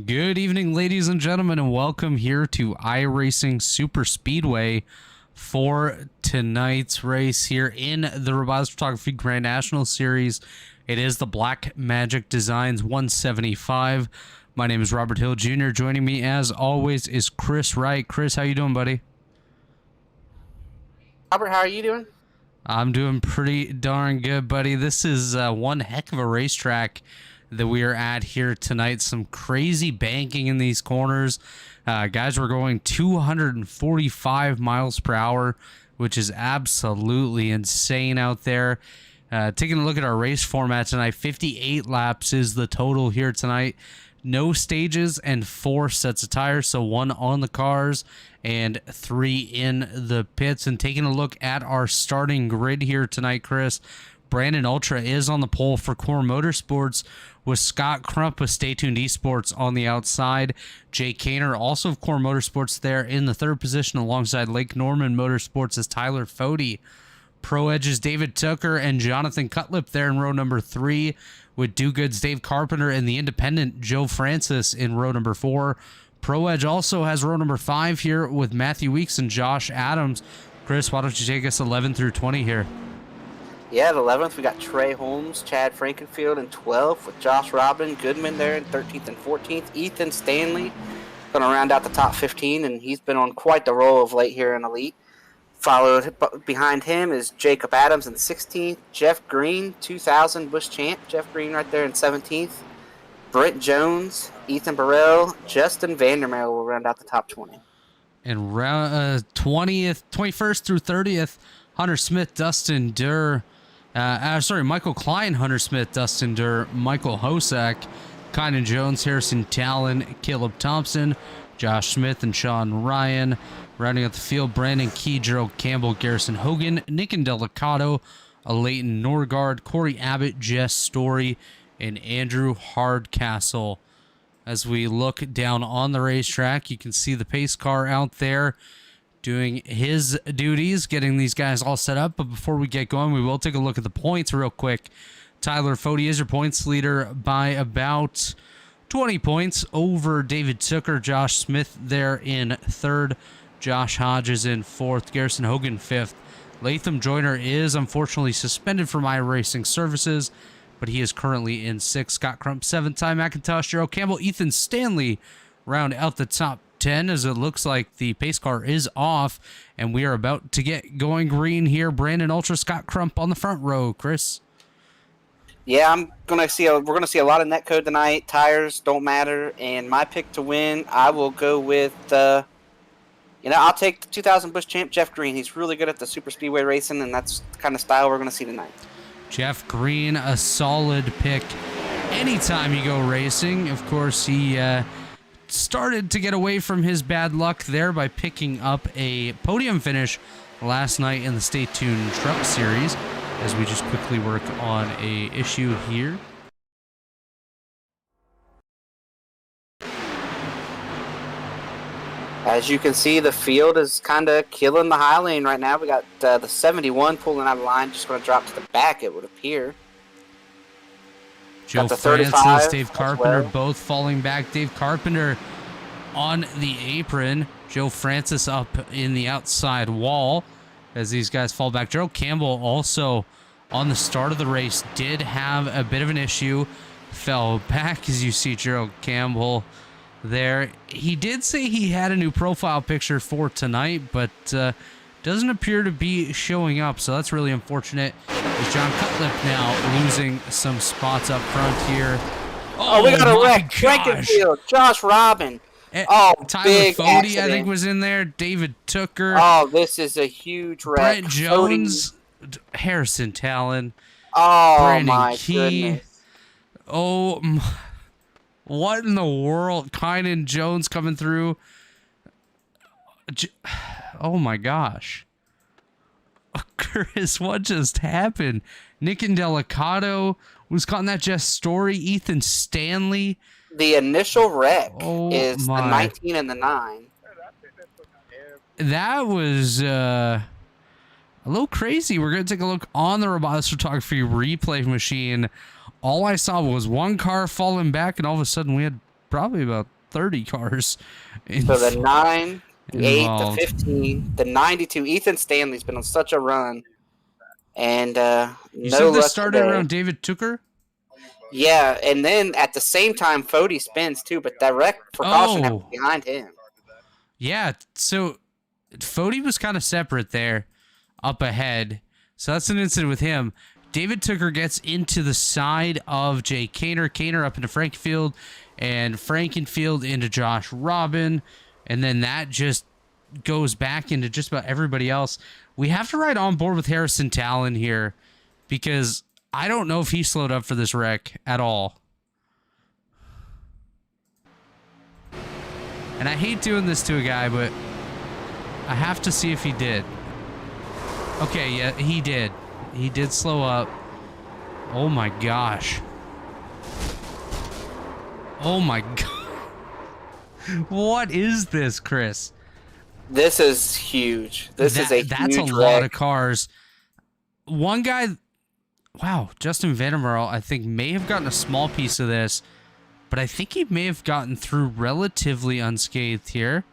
Good evening, ladies and gentlemen, and welcome here to iRacing Superspeedway for tonight's race here in the Rebilas Photography Grand National Series. It is the Black Magic Designs 175. My name is Robert Hill Jr. Joining me, as always, is Chris Wright. Chris, how you doing, buddy? Robert, how are you doing? I'm doing pretty darn good, buddy. This is one heck of a racetrack that we are at here tonight. Some crazy banking in these corners. Guys, we're going 245 miles per hour, which is absolutely insane out there. Taking a look at our race format tonight, 58 laps is the total here tonight. No stages and 4 sets of tires, so 1 on the cars and 3 in the pits. And taking a look at our starting grid here tonight, Chris, Brandon Ultra is on the pole for Core Motorsports, with Scott Crump with Stay Tuned Esports on the outside. Jay Kaner, also of Core Motorsports, there in the 3rd position, alongside Lake Norman Motorsports as Tyler Fody. Pro Edge's David Tucker and Jonathan Cutlip there in row number 3, with Do Good's Dave Carpenter and the independent Joe Francis in row number 4. Pro Edge also has row number 5 here with Matthew Weeks and Josh Adams. Chris, why don't you take us 11 through 20 here? Yeah, at 11th, we got Trey Holmes, Chad Frankenfield in 12th, with Josh Robin, Goodman there in 13th and 14th. Ethan Stanley going to round out the top 15, and he's been on quite the roll of late here in Elite. Followed behind him is Jacob Adams in 16th. Jeff Green, 2000 Busch champ. Jeff Green right there in 17th. Brent Jones, Ethan Burrell, Justin Vandermeer will round out the top 20. And round 21st through 30th, Hunter Smith, Dustin Durr. Michael Klein, Hunter Smith, Dustin Durr, Michael Hosack, Kynan Jones, Harrison Talon, Caleb Thompson, Josh Smith, and Sean Ryan. Rounding out the field, Brandon Key, Gerald Campbell, Garrison Hogan, Nick Delicato, Leighton Norgard, Corey Abbott, Jess Story, and Andrew Hardcastle. As we look down on the racetrack, you can see the pace car out there doing his duties, getting these guys all set up. But before we get going, we will take a look at the points real quick. Tyler Fody is your points leader by about 20 points over David Tucker. Josh Smith there in 3rd. Josh Hodges in 4th. Garrison Hogan 5th. Latham Joyner is unfortunately suspended from iRacing services, but he is currently in 6th. Scott Crump 7th. Ty McIntosh, Gerald Campbell, Ethan Stanley round out the top 10, as it looks like the pace car is off and we are about to get going green here. Brandon Ultra, Scott Crump on the front row. Chris? Yeah, we're gonna see a lot of netcode tonight. Tires don't matter, and my pick to win, I will go with I'll take the 2000 Busch champ Jeff Green. He's really good at the super speedway racing, and that's the kind of style we're gonna see tonight. Jeff Green, a solid pick anytime you go racing. Of course, he started to get away from his bad luck there by picking up a podium finish last night in the Stay Tuned Truck Series, as we just quickly work on a issue here. As you can see, the field is kind of killing the high lane right now. We got the 71 pulling out of line, just going to drop to the back, it would appear. Joe Francis, Dave Carpenter, both falling back. Dave Carpenter on the apron. Joe Francis up in the outside wall as these guys fall back. Gerald Campbell also on the start of the race did have a bit of an issue. Fell back, as you see Gerald Campbell there. He did say he had a new profile picture for tonight, but doesn't appear to be showing up, so that's really unfortunate. Is John Cutlip now losing some spots up front here? Oh, we got a wreck. Frankenfield, Josh Robin. Tyler Fody, I think, was in there. David Tucker. Oh, this is a huge wreck. Brett Jones, Harrison Talon. Oh, Brandon my Key. goodness. Oh, what in the world? Kynan Jones coming through. Oh, my gosh. Chris, what just happened? Nick Delicato was caught in that Jess Story. Ethan Stanley. The initial wreck is the 19 and the 9. That was a little crazy. We're going to take a look on the Rebilas Photography replay machine. All I saw was one car falling back, and all of a sudden we had probably about 30 cars So the 9, the 8, the involved. 15, the 92. Ethan Stanley's been on such a run, and You no said this luck started today. around David Tooker? Yeah, and then at the same time, Fody spins too, but that wreck for caution happened behind him. Yeah, so Fody was kind of separate there, up ahead. So that's an incident with him. David Tooker gets into the side of Jay Kaner. Kaner up into Frankenfield, and Frankenfield into Josh Robin. And then that just goes back into just about everybody else. We have to ride on board with Harrison Talon here, because I don't know if he slowed up for this wreck at all. And I hate doing this to a guy, but I have to see if he did. Okay, yeah, he did. He did slow up. Oh my gosh. Oh my god. What is this, Chris? This is huge. That's a huge lot of cars. One guy, wow, Justin Vandermeer, I think, may have gotten a small piece of this, but I think he may have gotten through relatively unscathed here.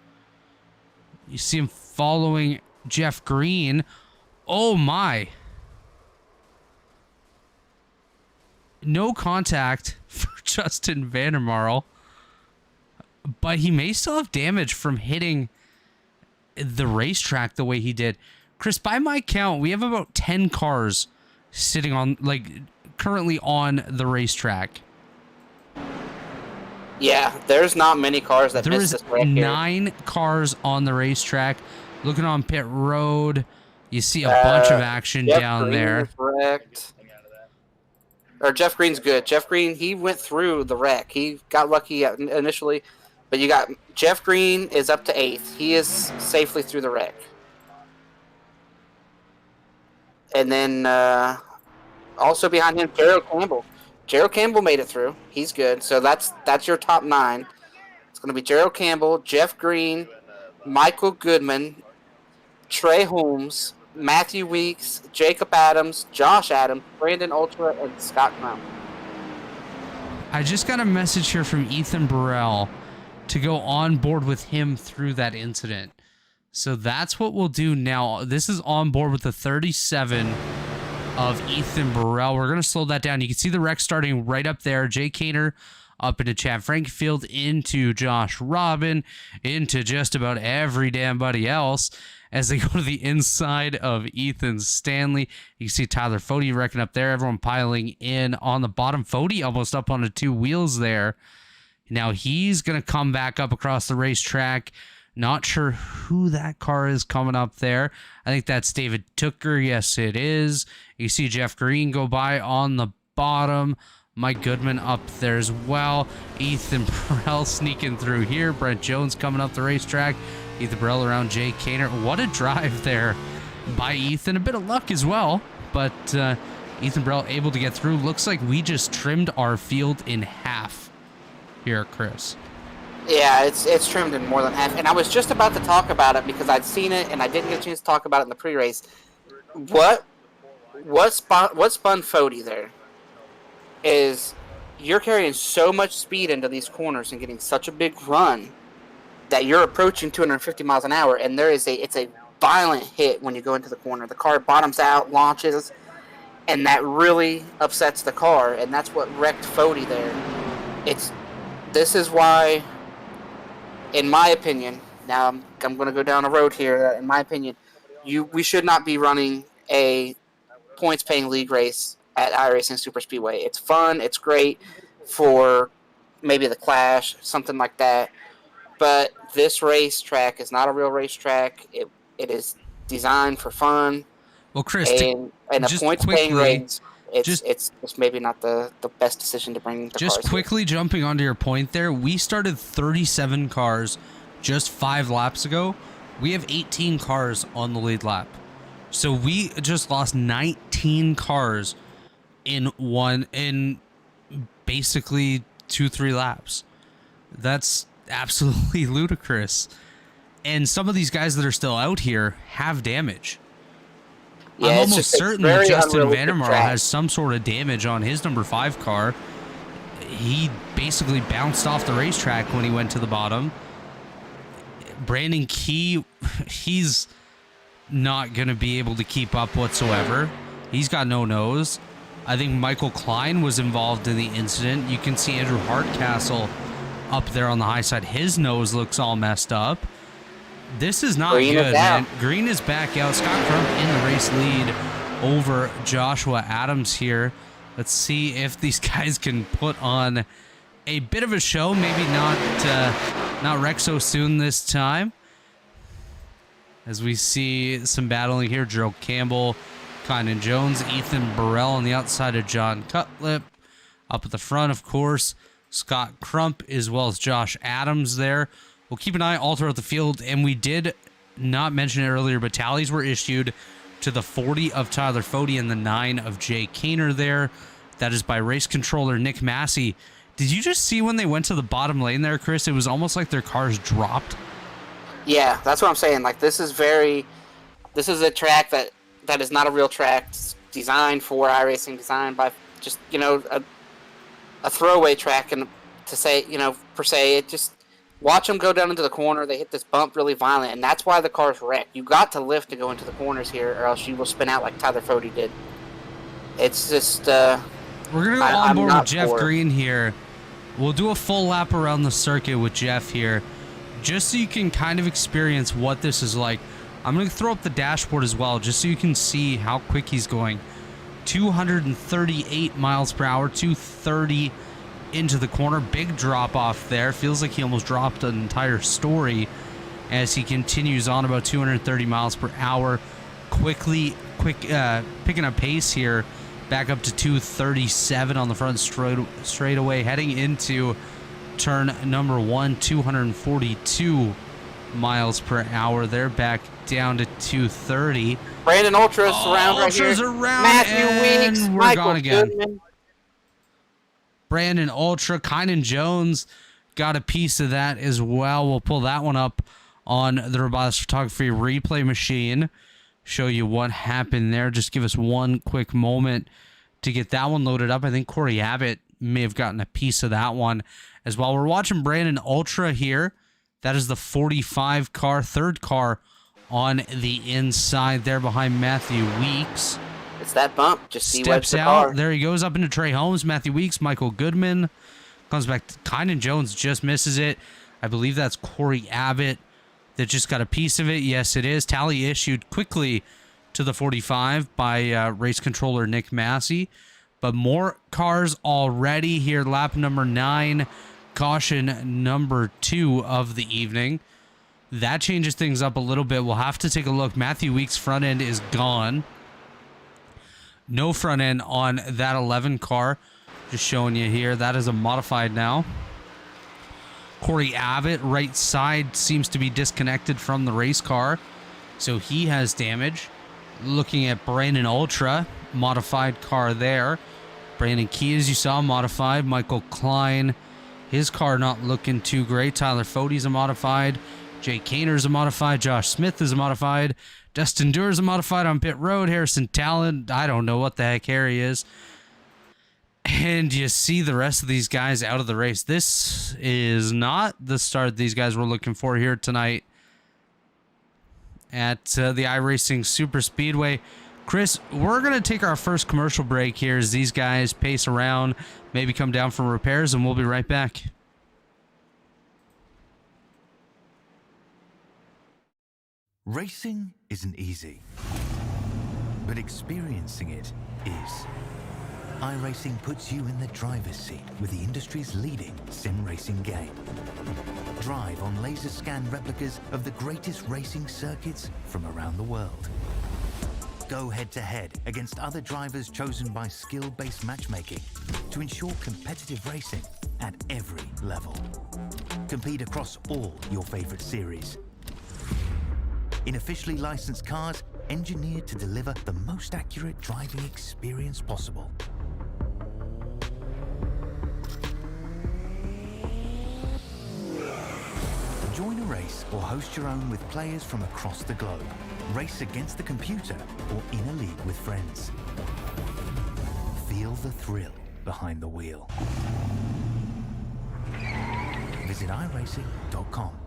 You see him following Jeff Green. Oh my. No contact for Justin Vandermeer, but he may still have damage from hitting the racetrack the way he did. Chris, by my count, we have about 10 cars sitting on, like, currently on the racetrack. Yeah, there's not many cars that There miss is this wreck here. 9 cars on the racetrack. Looking on pit road, you see a bunch of action Jeff down Green there. is wrecked. Or Jeff Green's good. Jeff Green, he went through the wreck. He got lucky initially, but you got Jeff Green is up to 8th. He is safely through the wreck. And then also behind him, Gerald Campbell. Gerald Campbell made it through. He's good. So that's your top 9. It's going to be Gerald Campbell, Jeff Green, Michael Goodman, Trey Holmes, Matthew Weeks, Jacob Adams, Josh Adams, Brandon Ultra, and Scott Crown. I just got a message here from Ethan Burrell to go on board with him through that incident. So that's what we'll do now. This is on board with the 37 of Ethan Burrell. We're going to slow that down. You can see the wreck starting right up there. Jay Kaner up into Chad Frankfield, into Josh Robin, into just about every damn buddy else as they go to the inside of Ethan Stanley. You can see Tyler Fody wrecking up there. Everyone piling in on the bottom. Fody almost up onto 2 wheels there. Now he's going to come back up across the racetrack. Not sure who that car is coming up there. I think that's David Tooker. Yes, it is. You see Jeff Green go by on the bottom. Mike Goodman up there as well. Ethan Burrell sneaking through here. Brent Jones coming up the racetrack. Ethan Burrell around Jay Kaner. What a drive there by Ethan. A bit of luck as well, but Ethan Burrell able to get through. Looks like we just trimmed our field in half here, Chris. Yeah, it's trimmed in more than half. And I was just about to talk about it because I'd seen it and I didn't get a chance to talk about it in the pre-race. What spun Fody there is you're carrying so much speed into these corners and getting such a big run that you're approaching 250 miles an hour, and it's a violent hit when you go into the corner. The car bottoms out, launches, and that really upsets the car, and that's what wrecked Fody there. This is why, in my opinion, now I'm going to go down a road here. In my opinion, we should not be running a points-paying league race at iRacing Superspeedway. It's fun. It's great for maybe the Clash, something like that. But this racetrack is not a real racetrack. It is designed for fun. Well, Chris, and a points-paying race, it's just maybe not the best decision to bring the just cars quickly here. Jumping onto your point there, we started 37 cars just 5 laps ago. We have 18 cars on the lead lap. So we just lost 19 cars in basically 2-3 laps. That's absolutely ludicrous. And some of these guys that are still out here have damage. Yeah, I'm almost certain that Justin Vandermeer track. has some sort of damage on his number 5 car. he basically bounced off the racetrack when he went to the bottom. Brandon Key, he's not going to be able to keep up whatsoever. He's got no nose. I think Michael Klein was involved in the incident. You can see Andrew Hardcastle up there on the high side. His nose looks all messed up. This is not good, man. Green is back out. Scott Crump in the race lead over Joshua Adams here. Let's see if these guys can put on a bit of a show. Maybe not wreck so soon this time. As we see some battling here. Gerald Campbell, Kynan Jones, Ethan Burrell on the outside of John Cutlip. Up at the front, of course, Scott Crump as well as Josh Adams there. We'll keep an eye all throughout the field, and we did not mention it earlier, but tallies were issued to the 40 of Tyler Fode and the 9 of Jay Kaner there. That is by race controller Nick Massey. Did you just see when they went to the bottom lane there, Chris? It was almost like their cars dropped. Yeah, that's what I'm saying. Like, this is a track that is not a real track. It's designed for iRacing, designed by just, a throwaway track, and to say, per se, it just, watch them go down into the corner. They hit this bump really violent, and that's why the car's wrecked. You got to lift to go into the corners here, or else you will spin out like Tyler Fode did. It's just, we're going to go on board with Jeff Green here. We'll do a full lap around the circuit with Jeff here, just so you can kind of experience what this is like. I'm going to throw up the dashboard as well, just so you can see how quick he's going. 238 miles per hour, 230 into the corner. Big drop off there. Feels like he almost dropped an entire story as he continues on about 230 miles per hour. Picking up pace here, back up to 237 on the front straightaway, heading into turn number 1, 242 miles per hour. They're back down to 230. Brandon Ultra's around right here. Around, Matthew Weeks, we're Michael gone again. Goodman. Brandon Ultra, Kynan Jones got a piece of that as well. We'll pull that one up on the Rebilas Photography replay machine. Show you what happened there. Just give us one quick moment to get that one loaded up. I think Corey Abbott may have gotten a piece of that one as well. We're watching Brandon Ultra here. That is the 45 car, third car on the inside there behind Matthew Weeks. It's that bump. Just see steps out. Car. There he goes up into Trey Holmes. Matthew Weeks, Michael Goodman comes back. Kynan Jones just misses it. I believe that's Corey Abbott that just got a piece of it. Yes, it is. Tally issued quickly to the 45 by race controller Nick Massey. But more cars already here. Lap number 9. Caution number 2 of the evening. That changes things up a little bit. We'll have to take a look. Matthew Weeks' front end is gone. No front end on that 11 car. Just showing you here. That is a modified now. Corey Abbott, right side, seems to be disconnected from the race car. So he has damage. Looking at Brandon Ultra, modified car there. Brandon Key, as you saw, modified. Michael Klein, his car not looking too great. Tyler Fode's a modified. Jay Kaner's a modified. Josh Smith is a modified. Dustin Durr's a modified on pit road. Harrison Talent, I don't know what the heck Harry is. And you see the rest of these guys out of the race. This is not the start these guys were looking for here tonight at the iRacing Superspeedway. Chris, we're going to take our first commercial break here as these guys pace around, maybe come down from repairs, and we'll be right back. Racing isn't easy, but experiencing it is. iRacing puts you in the driver's seat with the industry's leading sim racing game. Drive on laser scan replicas of the greatest racing circuits from around the world. Go head-to-head against other drivers chosen by skill-based matchmaking to ensure competitive racing at every level. Compete across all your favorite series. In officially licensed cars, engineered to deliver the most accurate driving experience possible. Join a race or host your own with players from across the globe. Race against the computer or in a league with friends. Feel the thrill behind the wheel. visit iRacing.com.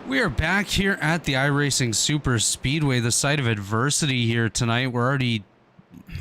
We are back here at the iRacing Superspeedway, the site of adversity here tonight. We're already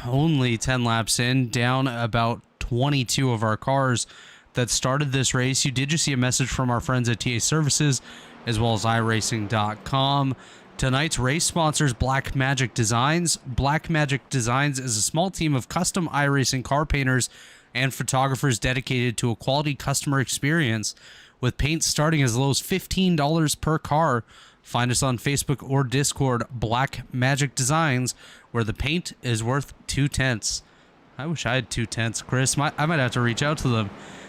only 10 laps in, down about 22 of our cars that started this race. You did just see a message from our friends at TA Services as well as iRacing.com. Tonight's race sponsors, Black Magic Designs. Black Magic Designs is a small team of custom iRacing car painters and photographers dedicated to a quality customer experience, with paint starting as low as $15 per car. Find us on Facebook or Discord, Black Magic Designs, where the paint is worth 2/10. I wish I had 2/10, Chris. I might have to reach out to them.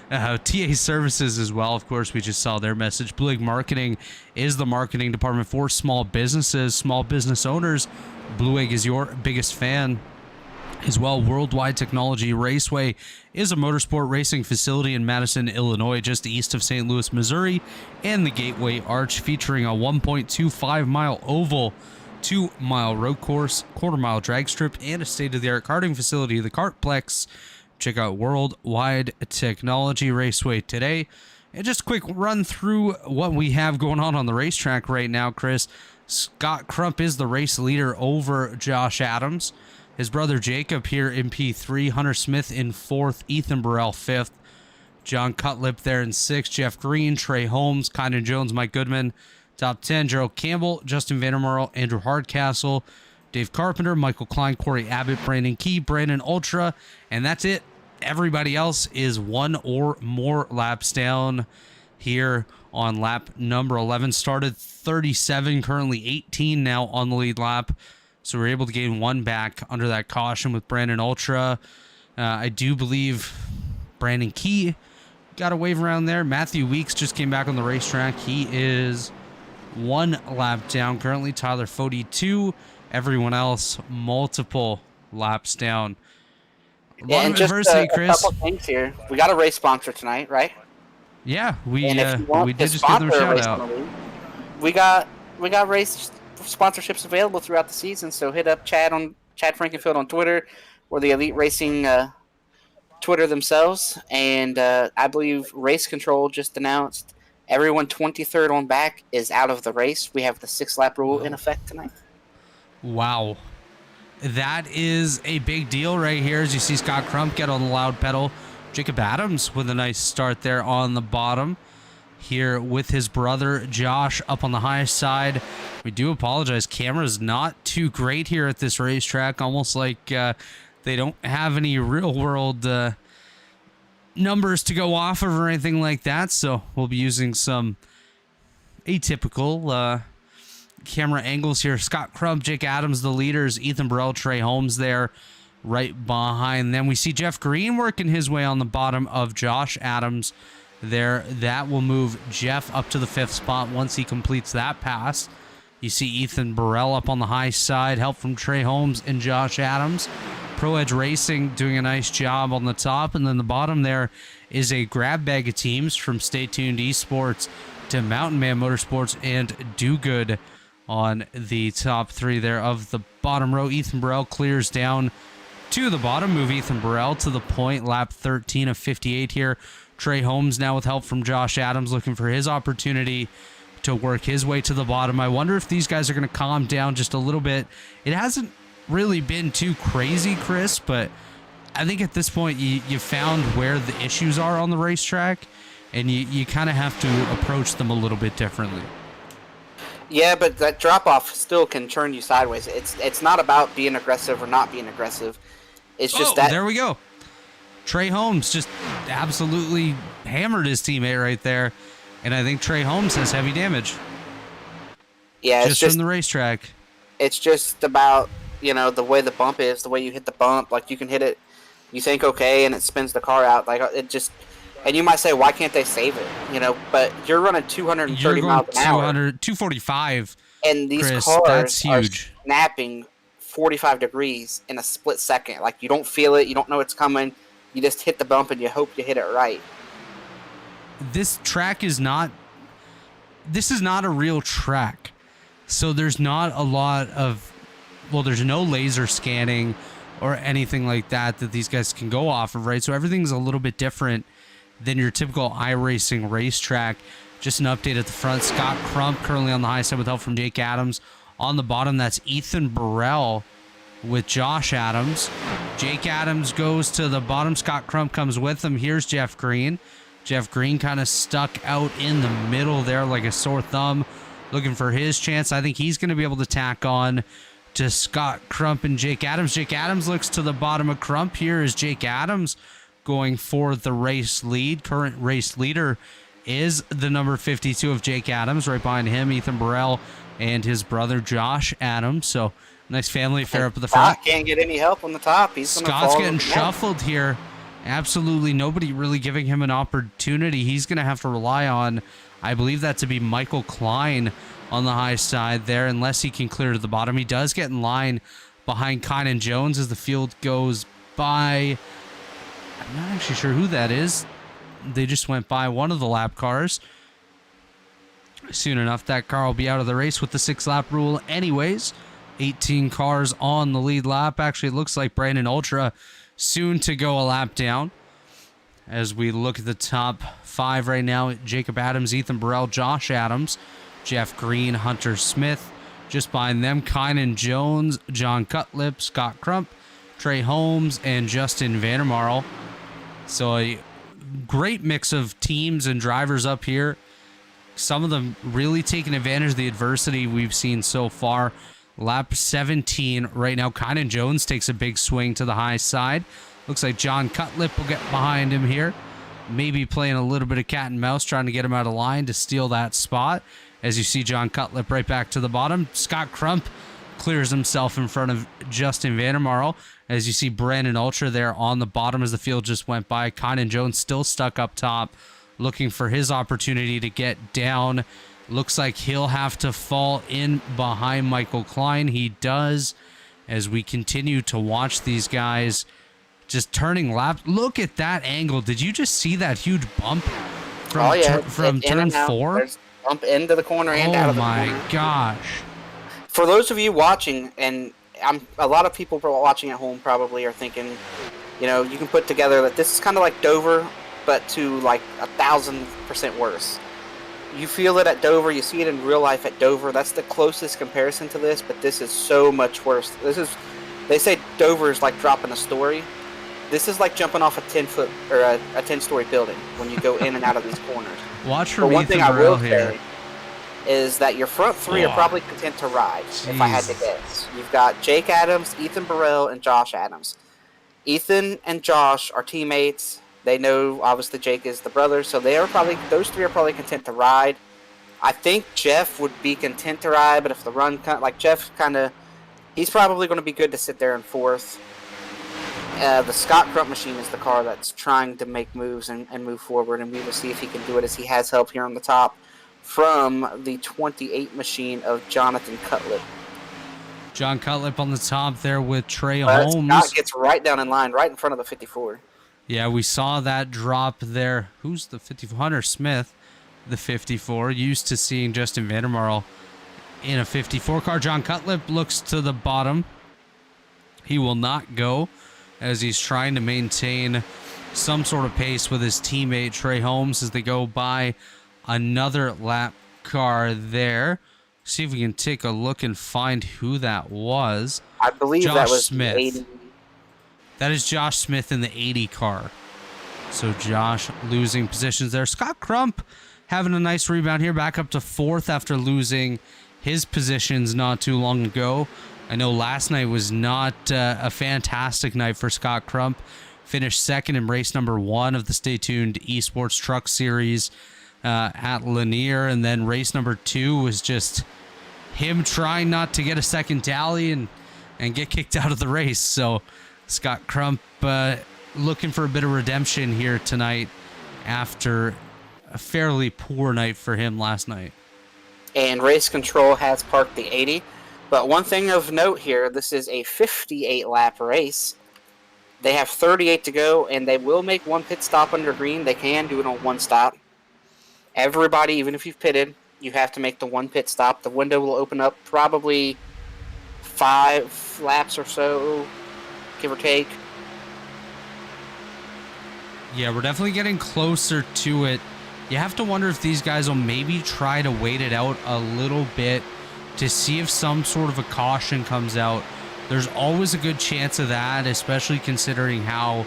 TA Services as well, of course, we just saw their message. Blue Egg Marketing is the marketing department for small businesses, small business owners. Blue Egg is your biggest fan as well. Worldwide Technology Raceway is a motorsport racing facility in Madison, Illinois, just east of St. Louis, Missouri, and the Gateway Arch, featuring a 1.25-mile oval, 2-mile road course, quarter-mile drag strip, and a state-of-the-art karting facility, the Kartplex. Check out Worldwide Technology Raceway today. And just a quick run through what we have going on the racetrack right now, Chris. Scott Crump is the race leader over Josh Adams. His brother Jacob here in P3, Hunter Smith in 4th, Ethan Burrell 5th, John Cutlip there in 6th, Jeff Green, Trey Holmes, Condon Jones, Mike Goodman, top 10, Gerald Campbell, Justin Vandermeer, Andrew Hardcastle, Dave Carpenter, Michael Klein, Corey Abbott, Brandon Key, Brandon Ultra, and that's it. Everybody else is 1 or more laps down here on lap number 11. Started 37, currently 18 now on the lead lap. So we're able to gain 1 back under that caution with Brandon Ultra. I do believe Brandon Key got a wave around there. Matthew Weeks just came back on the racetrack. He is 1 lap down currently. Tyler Fody 2. Everyone else multiple laps down. A lot of adversity, Chris. A couple things here. We got a race sponsor tonight, right? Yeah, we did to just give them a shout out. We got race sponsorships available throughout the season, so hit up Chad Frankenfield on Twitter, or the Elite Racing Twitter themselves, and I believe Race Control just announced everyone 23rd on back is out of the race. We have the 6-lap rule in effect tonight. Wow, that is a big deal right here. As you see Scott Crump get on the loud pedal, Jacob Adams with a nice start there on the bottom here with his brother Josh up on the high side. We do apologize, camera's not too great here at this racetrack, almost like they don't have any real world numbers to go off of or anything like that, so we'll be using some atypical camera angles here. Scott Crump, Jake Adams, the leaders, Ethan Burrell, Trey Holmes there right behind them. We see Jeff Green working his way on the bottom of Josh Adams there. That will move Jeff up to the 5th spot once he completes that pass. You see Ethan Burrell up on the high side, help from Trey Holmes and Josh Adams. Pro Edge Racing doing a nice job on the top, and then the bottom there is a grab bag of teams from Stay Tuned Esports to Mountain Man Motorsports and Do Good on the top 3 there of the bottom row. Ethan Burrell clears down to the bottom, move Ethan Burrell to the point, lap 13 of 58 here. Trey Holmes now with help from Josh Adams looking for his opportunity to work his way to the bottom. I wonder if these guys are going to calm down just a little bit. It hasn't really been too crazy, Chris, but I think at this point you found where the issues are on the racetrack, and you kind of have to approach them a little bit differently. Yeah, but that drop-off still can turn you sideways. It's not about being aggressive or not being aggressive. It's just that... There we go. Trey Holmes just absolutely hammered his teammate right there, and I think Trey Holmes has heavy damage. Yeah, just from the racetrack. It's just about, the way the bump is, the way you hit the bump. Like, you can hit it You think, okay, and it spins the car out. Like, it just... And you might say, why can't they save it? You know, but you're running 230 miles an hour. 245. And these Chris, cars that's huge. are snapping 45 degrees in a split second. Like, you don't feel it. You don't know it's coming. You just hit the bump and you hope you hit it right. This track is not... This is not a real track. So there's not a lot of... Well, there's no laser scanning or anything like that these guys can go off of, right? So everything's a little bit different than your typical iRacing racetrack. Just an update at the front. Scott Crump currently on the high side with help from Jake Adams. On the bottom, that's Ethan Burrell with Josh Adams. Jake Adams goes to the bottom. Scott Crump comes with him. Here's Jeff Green. Jeff Green kind of stuck out in the middle there like a sore thumb, looking for his chance. I think he's going to be able to tack on to Scott Crump and Jake Adams. Jake Adams looks to the bottom of Crump. Here is Jake Adams going for the race lead. Current race leader is the number 52 of Jake Adams. Right behind him, Ethan Burrell and his brother Josh Adams. So nice family affair up at the front. Scott can't get any help on the top. Scott's getting shuffled here. Absolutely nobody really giving him an opportunity. He's going to have to rely on, I believe that to be Michael Klein on the high side there, unless he can clear to the bottom. He does get in line behind Kynan Jones as the field goes by. I'm not actually sure who that is. They just went by one of the lap cars. Soon enough, that car will be out of the race with the 6-lap rule anyways. 18 cars on the lead lap. Actually, it looks like Brandon Ultra soon to go a lap down. As we look at the top 5 right now, Jacob Adams, Ethan Burrell, Josh Adams, Jeff Green, Hunter Smith. Just behind them, Kynan Jones, John Cutlip, Scott Crump, Trey Holmes, and Justin Vandermarl. So a great mix of teams and drivers up here. Some of them really taking advantage of the adversity we've seen so far. Lap 17 right now. Kynan Jones takes a big swing to the high side. Looks like John Cutlip will get behind him here. Maybe playing a little bit of cat and mouse, trying to get him out of line to steal that spot. As you see John Cutlip right back to the bottom. Scott Crump clears himself in front of Justin Vandermarl. As you see Brandon Ultra there on the bottom as the field just went by. Kynan Jones still stuck up top, looking for his opportunity to get down. Looks like he'll have to fall in behind Michael Klein. He does, as we continue to watch these guys just turning laps. Look at that angle. Did you just see that huge bump from turn 4? There's bump into the corner and out of the corner. Oh my gosh. For those of you watching, and a lot of people watching at home probably are thinking, you know, you can put together that this is kind of like Dover, but to like 1,000% worse. You feel it at Dover, you see it in real life at Dover. That's the closest comparison to this, but this is so much worse. They say Dover is like dropping a story. This is like jumping off a 10-foot or a 10-story building when you go in and out of these corners. Watch for one thing I will say here. Is that your front 3 are probably content to ride, if I had to guess. You've got Jake Adams, Ethan Burrell, and Josh Adams. Ethan and Josh are teammates. They know, obviously, Jake is the brother, so those 3 are probably content to ride. I think Jeff would be content to ride, but if the run, Jeff he's probably going to be good to sit there in 4th. The Scott Crump machine is the car that's trying to make moves and move forward, and we will see if he can do it as he has help here on the top from the 28 machine of Jonathan Cutlip. John Cutlip on the top there with Trey Holmes. Scott gets right down in line, right in front of the 54. Yeah, we saw that drop there. Who's the 54? Hunter Smith, the 54. Used to seeing Justin Vandermarl in a 54 car. John Cutlip looks to the bottom. He will not go as he's trying to maintain some sort of pace with his teammate Trey Holmes as they go by another lap car there. See if we can take a look and find who that was. I believe Josh that was Smith. 80. That is Josh Smith in the 80 car. So Josh losing positions there. Scott Crump having a nice rebound here, back up to 4th after losing his positions not too long ago. I know last night was not a fantastic night for Scott Crump. Finished 2nd in race number 1 of the Stay Tuned Esports Truck Series at Lanier, and then race number 2 was just him trying not to get a second tally and get kicked out of the race. So Scott Crump looking for a bit of redemption here tonight after a fairly poor night for him last night. And Race Control has parked the 80. But one thing of note here, this is a 58-lap race. They have 38 to go, and they will make one pit stop under green. They can do it on one stop. Everybody, even if you've pitted, you have to make the one pit stop. The window will open up probably 5 laps or so, give or take. Yeah, we're definitely getting closer to it. You have to wonder if these guys will maybe try to wait it out a little bit to see if some sort of a caution comes out. There's always a good chance of that, especially considering how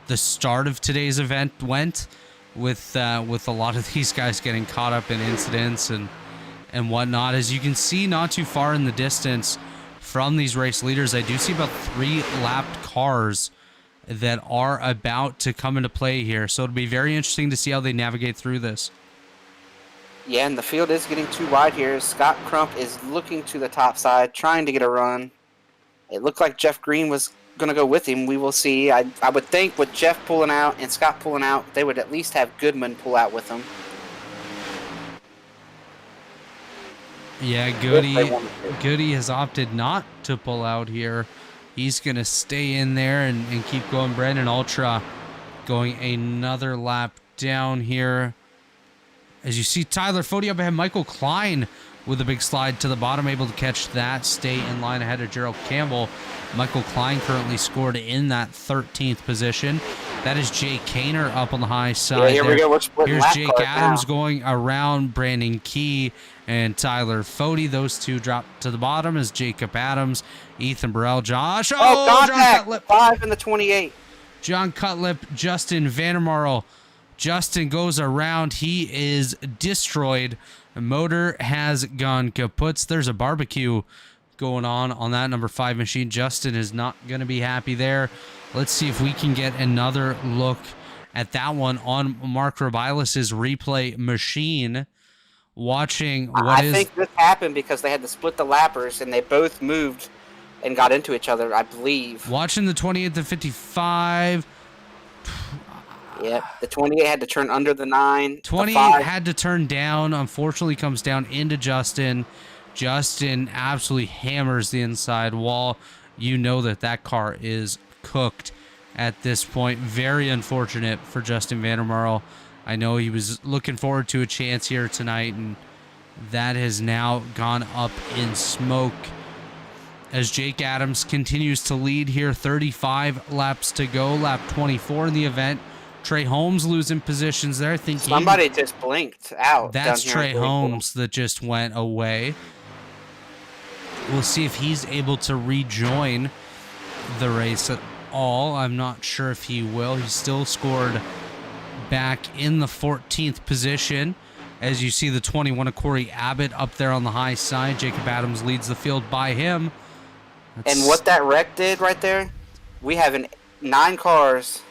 the start of today's event went with a lot of these guys getting caught up in incidents and whatnot. As you can see, not too far in the distance from these race leaders, I do see about 3 lapped cars that are about to come into play here. So it'll be very interesting to see how they navigate through this. Yeah, and the field is getting too wide here. Scott Crump is looking to the top side, trying to get a run. It looked like Jeff Green was going to go with him. We will see. I would think with Jeff pulling out and Scott pulling out, they would at least have Goodman pull out with them. Yeah, Goody has opted not to pull out here. He's going to stay in there and keep going. Brandon Ultra going another lap down here. As you see, Tyler Foti up ahead. Michael Klein with a big slide to the bottom, able to catch that, stay in line ahead of Gerald Campbell. Michael Klein currently scored in that 13th position. That is Jay Kaner up on the high side. Yeah, here we go. We're splitting Here's lap Jake cars Adams now. going around Brandon Key and Tyler Foti. Those two drop to the bottom as Jacob Adams, Ethan Burrell, Josh. Oh, John contact! Cutlip. 5 in the 28. John Cutlip, Justin Vandermarl. Justin goes around. He is destroyed. The motor has gone kaputs. There's a barbecue going on that number 5 machine. Justin is not going to be happy there. Let's see if we can get another look at that one on Mark Rebilas' replay machine. Watching what I think this happened because they had to split the lappers, and they both moved and got into each other, I believe. Watching the 28 to 55. Yep, the 28 had to turn under the 9. 28 the 5. had to turn down. Unfortunately, comes down into Justin. Justin absolutely hammers the inside wall. You know that car is cooked at this point. Very unfortunate for Justin Vandermarl. I know he was looking forward to a chance here tonight, and that has now gone up in smoke. As Jake Adams continues to lead here, 35 laps to go, lap 24 in the event. Trey Holmes losing positions there. I think somebody just blinked out. That's down here Trey Holmes that just went away. We'll see if he's able to rejoin the race at all. I'm not sure if he will. He still scored back in the 14th position. As you see the 21 of Corey Abbott up there on the high side. Jacob Adams leads the field by him. And what that wreck did right there, we have 9 cars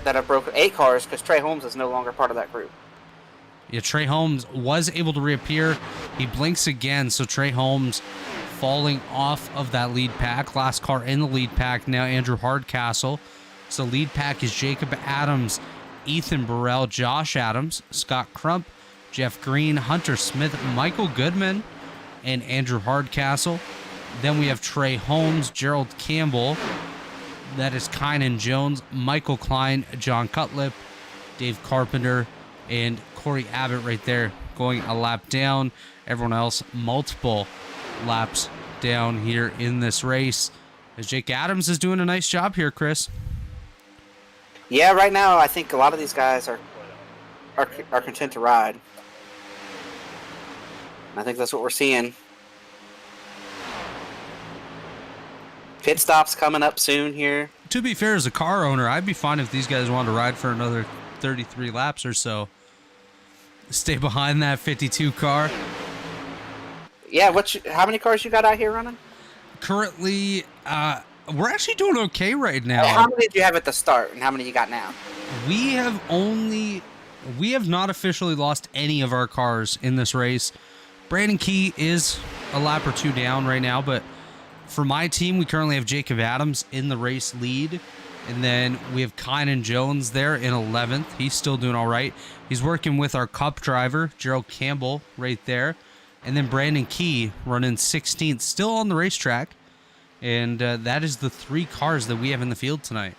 that have broken, 8 cars, because Trey Holmes is no longer part of that group. Yeah, Trey Holmes was able to reappear. He blinks again, so Trey Holmes falling off of that lead pack. Last car in the lead pack now, Andrew Hardcastle. So lead pack is Jacob Adams, Ethan Burrell, Josh Adams, Scott Crump, Jeff Green, Hunter Smith, Michael Goodman, and Andrew Hardcastle. Then we have Trey Holmes, Gerald Campbell. That is Kynan Jones, Michael Klein, John Cutlip, Dave Carpenter, and Corey Abbott right there going a lap down. Everyone else multiple laps down here in this race. As Jake Adams is doing a nice job here, Chris. Yeah, right now I think a lot of these guys are content to ride. And I think that's what we're seeing. Pit stops coming up soon here. To be fair, as a car owner, I'd be fine if these guys wanted to ride for another 33 laps or so. Stay behind that 52 car. Yeah, how many cars you got out here running? Currently, we're actually doing okay right now. How many did you have at the start, and how many you got now? We have not officially lost any of our cars in this race. Brandon Key is a lap or 2 down right now, but for my team, we currently have Jacob Adams in the race lead. And then we have Kynan Jones there in 11th. He's still doing all right. He's working with our Cup driver, Gerald Campbell, right there. And then Brandon Key running 16th, still on the racetrack. And that is the 3 cars that we have in the field tonight.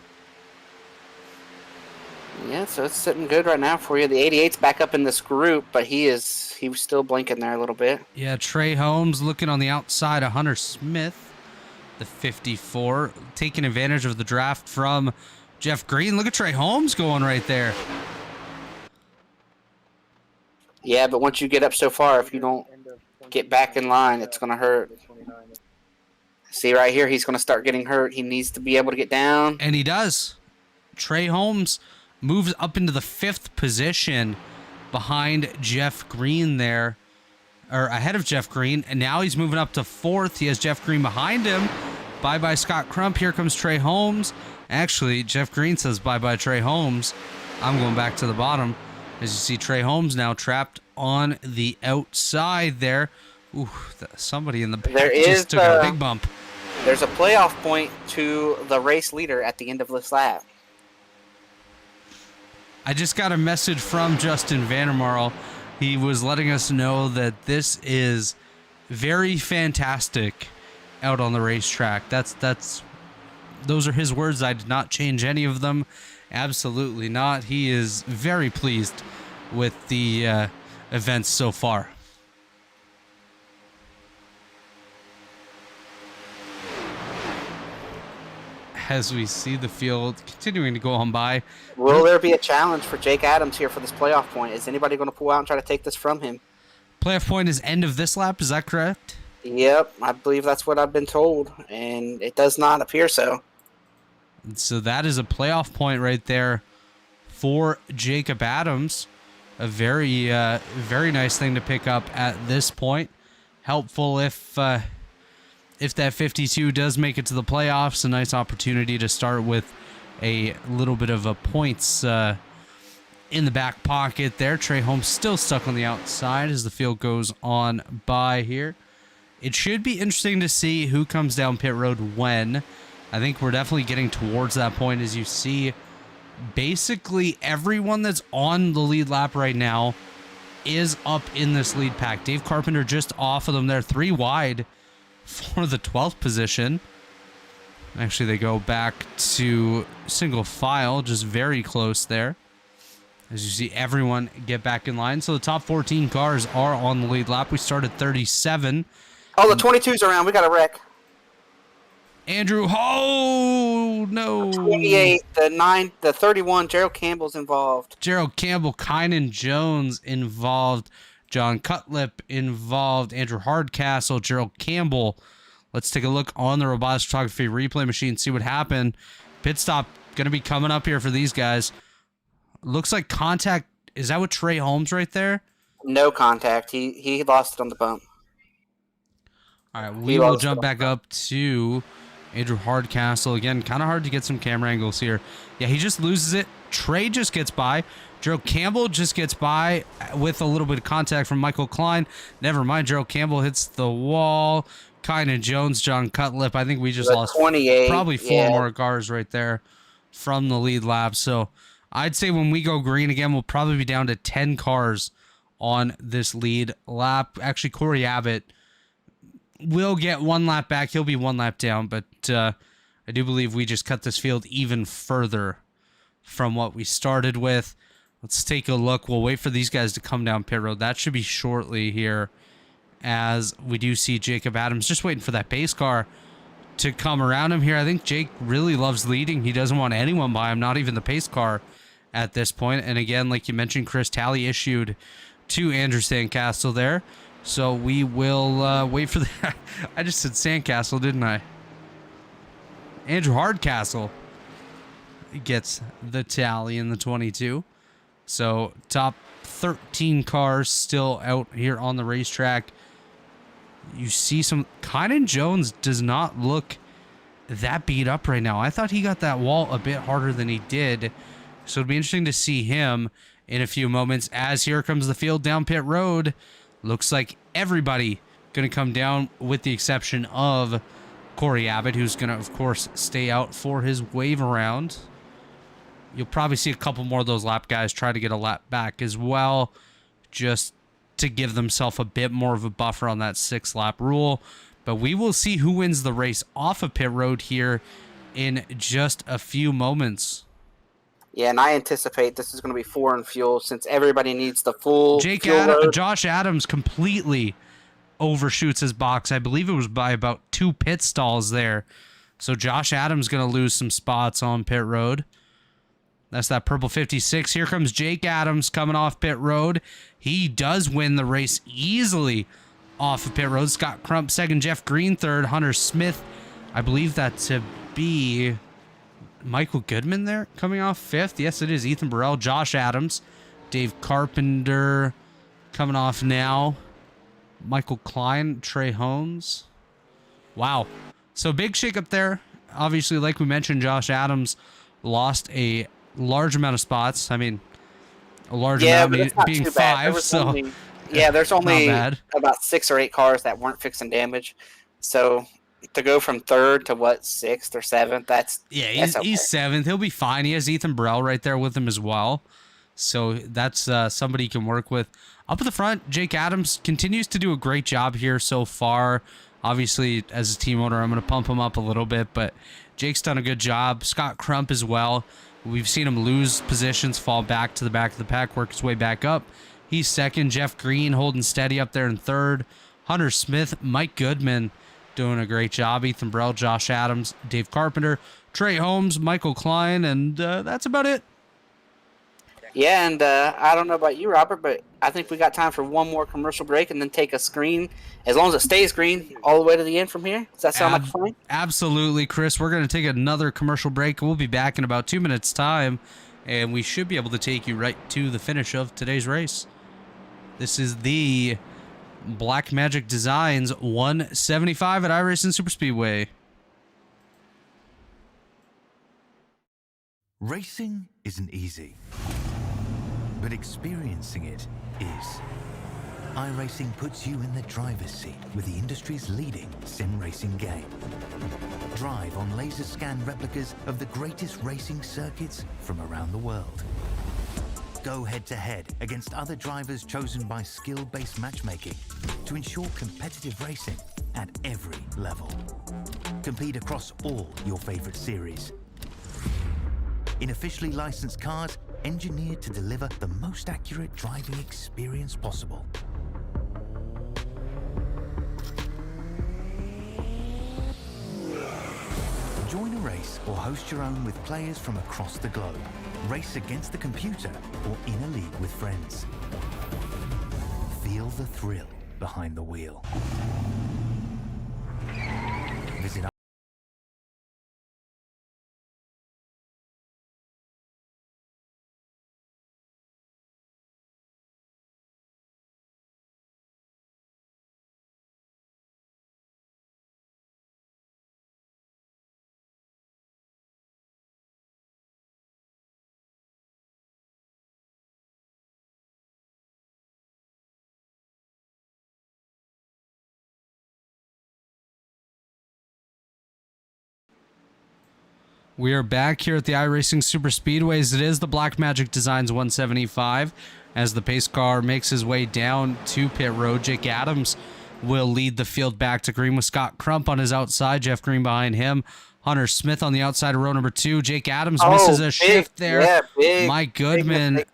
Yeah, so it's sitting good right now for you. The 88's back up in this group, but he was still blinking there a little bit. Yeah, Trey Holmes looking on the outside of Hunter Smith, the 54, taking advantage of the draft from Jeff Green. Look at Trey Holmes going right there. Yeah, but once you get up so far, if you don't get back in line, it's going to hurt. See right here, he's going to start getting hurt. He needs to be able to get down. And he does. Trey Holmes moves up into the 5th position behind Jeff Green there, or ahead of Jeff Green, and now he's moving up to 4th. He has Jeff Green behind him. Bye-bye Scott Crump. Here comes Trey Holmes. Actually, Jeff Green says bye-bye Trey Holmes. I'm going back to the bottom. As you see, Trey Holmes now trapped on the outside there. Ooh, somebody in the back just took a big bump. There's a playoff point to the race leader at the end of this lap. I just got a message from Justin Vandermarl. He was letting us know that this is very fantastic out on the racetrack. Those are his words. I did not change any of them. Absolutely not. He is very pleased with the events so far. As we see the field continuing to go on by. Will there be a challenge for Jake Adams here for this playoff point? Is anybody going to pull out and try to take this from him? Playoff point is end of this lap, is that correct? Yep, I believe that's what I've been told, and it does not appear so. So that is a playoff point right there for Jacob Adams. A very, very nice thing to pick up at this point. Helpful if that 52 does make it to the playoffs. A nice opportunity to start with a little bit of a points in the back pocket there. Trey Holmes still stuck on the outside as the field goes on by here. It should be interesting to see who comes down pit road when. I think we're definitely getting towards that point. As you see, basically everyone that's on the lead lap right now is up in this lead pack. Dave Carpenter just off of them there, 3 wide for the 12th position. Actually, they go back to single file, just very close there. As you see everyone get back in line. So the top 14 cars are on the lead lap. We started 37. Oh, the 22's around. We got a wreck. Andrew, oh no. 28, the 9, the 31, Gerald Campbell's involved. Gerald Campbell, Kynan Jones involved. John Cutlip involved. Andrew Hardcastle, Gerald Campbell. Let's take a look on the Rebilas photography replay machine, see what happened. Pit stop going to be coming up here for these guys. Looks like contact. Is that with Trey Holmes right there? No contact. He lost it on the bump. All right, we will jump back up to Andrew Hardcastle. Again, kind of hard to get some camera angles here. Yeah, he just loses it. Trey just gets by. Gerald Campbell just gets by with a little bit of contact from Michael Klein. Never mind, Gerald Campbell hits the wall. Kynan Jones, John Cutlip. I think we just lost 28, probably 4 more cars right there from the lead lap. So I'd say when we go green again, we'll probably be down to 10 cars on this lead lap. Actually, Corey Abbott will get 1 lap back. He'll be 1 lap down, but I do believe we just cut this field even further from what we started with. Let's take a look. We'll wait for these guys to come down pit road. That should be shortly here, as we do see Jacob Adams just waiting for that pace car to come around him here. I think Jake really loves leading. He doesn't want anyone by him, not even the pace car at this point. And again, like you mentioned, Chris Talley issued to Andrew Sandcastle there. So we will wait for the... I just said Sandcastle, didn't I? Andrew Hardcastle gets the tally in the 22. So top 13 cars still out here on the racetrack. You see some... Kynan Jones does not look that beat up right now. I thought he got that wall a bit harder than he did. So it'll be interesting to see him in a few moments, as here comes the field down pit road. Looks like everybody going to come down with the exception of Corey Abbott, who's going to, of course, stay out for his wave around. You'll probably see a couple more of those lap guys try to get a lap back as well, just to give themselves a bit more of a buffer on that 6-lap rule. But we will see who wins the race off of pit road here in just a few moments. Yeah, and I anticipate this is going to be foreign fuel since everybody needs the full fuel load. Josh Adams completely overshoots his box. I believe it was by about 2 pit stalls there. So Josh Adams going to lose some spots on pit road. That's that purple 56. Here comes Jake Adams coming off pit road. He does win the race easily off of pit road. Scott Crump second, Jeff Green third, Hunter Smith, I believe that to be Michael Goodman there coming off 5th. Yes, it is. Ethan Burrell, Josh Adams, Dave Carpenter coming off now. Michael Klein, Trey Holmes. Wow. So big shakeup there. Obviously, like we mentioned, Josh Adams lost a large amount of spots. I mean, a large amount being 5. So there's only about 6 or 8 cars that weren't fixing damage. So to go from 3rd to 6th or 7th, he's okay. 7th. He'll be fine. He has Ethan Burrell right there with him as well. So that's somebody he can work with. Up at the front, Jake Adams continues to do a great job here so far. Obviously, as a team owner, I'm going to pump him up a little bit, but Jake's done a good job. Scott Crump as well. We've seen him lose positions, fall back to the back of the pack, work his way back up. He's 2nd. Jeff Green holding steady up there in 3rd. Hunter Smith, Mike Goodman doing a great job. Ethan Burrell, Josh Adams, Dave Carpenter, Trey Holmes, Michael Klein, and that's about it. Yeah, and I don't know about you, Robert, but I think we got time for one more commercial break and then take a screen, as long as it stays green, all the way to the end from here. Does that sound like fun? Absolutely, Chris. We're going to take another commercial break. We'll be back in about 2 minutes' time, and we should be able to take you right to the finish of today's race. This is the Black Magic Designs 175 at iRacing Superspeedway. Racing isn't easy, but experiencing it is. iRacing puts you in the driver's seat with the industry's leading sim racing game. Drive on laser scan replicas of the greatest racing circuits from around the world. Go head-to-head against other drivers chosen by skill-based matchmaking to ensure competitive racing at every level. Compete across all your favorite series. In officially licensed cars, engineered to deliver the most accurate driving experience possible. Join a race or host your own with players from across the globe. Race against the computer or in a league with friends. Feel the thrill behind the wheel. Visit We are back here at the iRacing Superspeedways. It is the Black Magic Designs 175 as the pace car makes his way down to pit road. Jake Adams will lead the field back to green with Scott Crump on his outside, Jeff Green behind him. Hunter Smith on the outside of row number 2. Jake Adams misses a shift there. Yeah, big. Mike Goodman.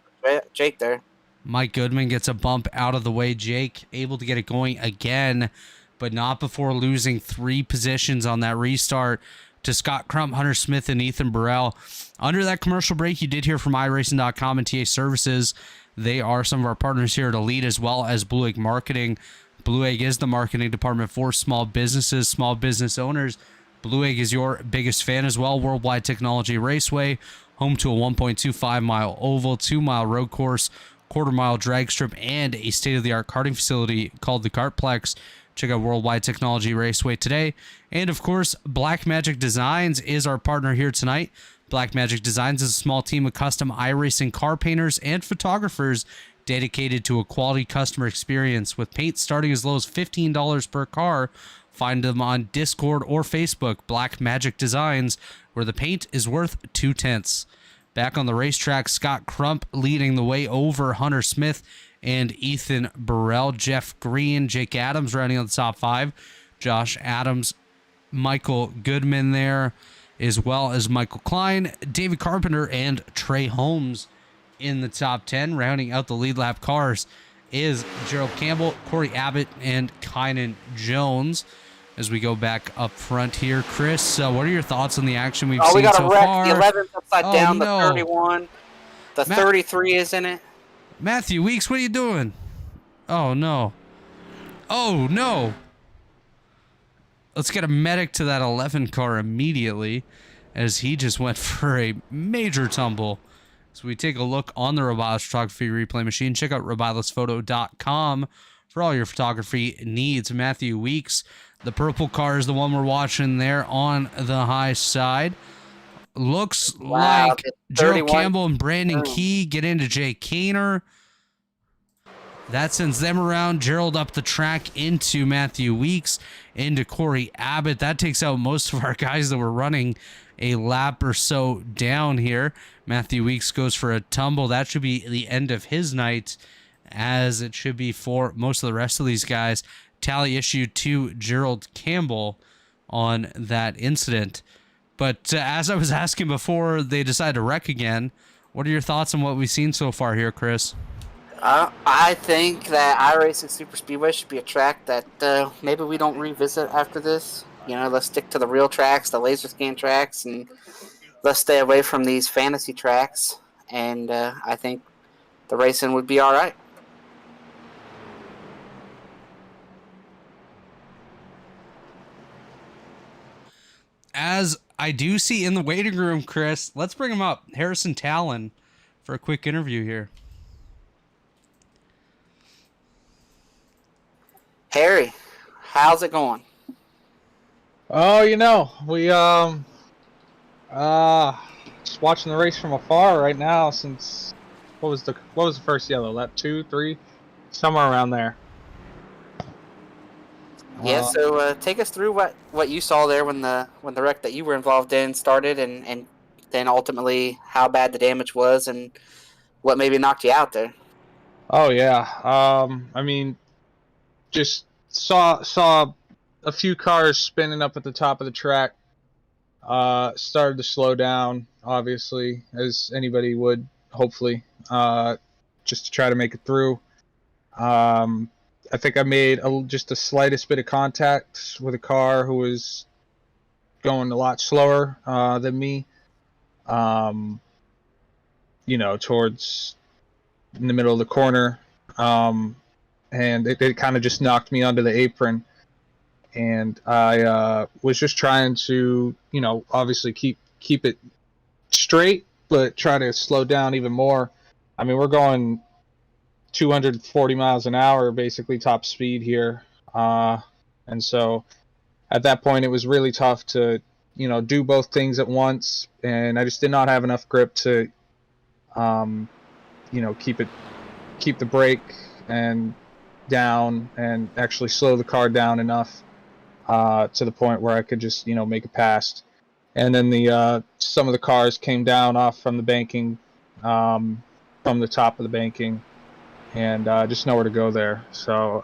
Jake there. Mike Goodman gets a bump out of the way. Jake able to get it going again, but not before losing 3 positions on that restart to Scott Crump, Hunter Smith, and Ethan Burrell. Under that commercial break, you did hear from iRacing.com and TA Services. They are some of our partners here at Elite, as well as Blue Egg Marketing. Blue Egg is the marketing department for small businesses, small business owners. Blue Egg is your biggest fan as well. Worldwide Technology Raceway, home to a 1.25-mile oval, 2-mile road course, quarter-mile drag strip, and a state-of-the-art karting facility called the Kartplex. Check out Worldwide Technology Raceway today. And, of course, Black Magic Designs is our partner here tonight. Black Magic Designs is a small team of custom iRacing car painters and photographers dedicated to a quality customer experience with paint starting as low as $15 per car. Find them on Discord or Facebook, Black Magic Designs, where the paint is worth 2/10. Back on the racetrack, Scott Crump leading the way over Hunter Smith and Ethan Burrell. Jeff Green, Jake Adams rounding out the top 5. Josh Adams, Michael Goodman there, as well as Michael Klein, David Carpenter, and Trey Holmes in the top 10. Rounding out the lead lap cars is Gerald Campbell, Corey Abbott, and Kynan Jones. As we go back up front here, Chris, what are your thoughts on the action we've seen so far? The 11th upside down, no. The 31. The 33 is in it. Matthew Weeks, what are you doing? Oh, no. Oh, no. Let's get a medic to that 11 car immediately, as he just went for a major tumble. So we take a look on the Rebilas photography replay machine. Check out rebilasphoto.com for all your photography needs. Matthew Weeks, the purple car is the one we're watching there on the high side. Looks like Gerald Campbell and Brandon Key get into Jay Kaner. That sends them around. Gerald up the track into Matthew Weeks, into Corey Abbott. That takes out most of our guys that were running a lap or so down here. Matthew Weeks goes for a tumble. That should be the end of his night, as it should be for most of the rest of these guys. Tally issued to Gerald Campbell on that incident. But as I was asking before they decided to wreck again, what are your thoughts on what we've seen so far here, Chris? I think that iRacing Superspeedway should be a track that maybe we don't revisit after this. You know, let's stick to the real tracks, the laser scan tracks, and let's stay away from these fantasy tracks. And I think the racing would be all right. As I do see in the waiting room, Chris, let's bring him up. Harrison Talon for a quick interview here. Harry, how's it going? Oh, you know, we just watching the race from afar right now since what was the first yellow? Lap 2, 3, somewhere around there. Yeah, so take us through what you saw there when the wreck that you were involved in started, and then ultimately how bad the damage was and what maybe knocked you out there. Oh yeah, I mean, just saw a few cars spinning up at the top of the track. Started to slow down, obviously, as anybody would, hopefully, just to try to make it through. I think I made just the slightest bit of contact with a car who was going a lot slower than me. You know, towards in the middle of the corner, and it kind of just knocked me onto the apron. And I was just trying to, you know, obviously keep it straight, but try to slow down even more. I mean, we're going 240 miles an hour, basically top speed here. And so at that point, it was really tough to, you know, do both things at once. And I just did not have enough grip to, you know, keep the brake and down and actually slow the car down enough to the point where I could just, you know, make it past. And then some of the cars came down off from the banking, from the top of the banking, and just nowhere to go there. So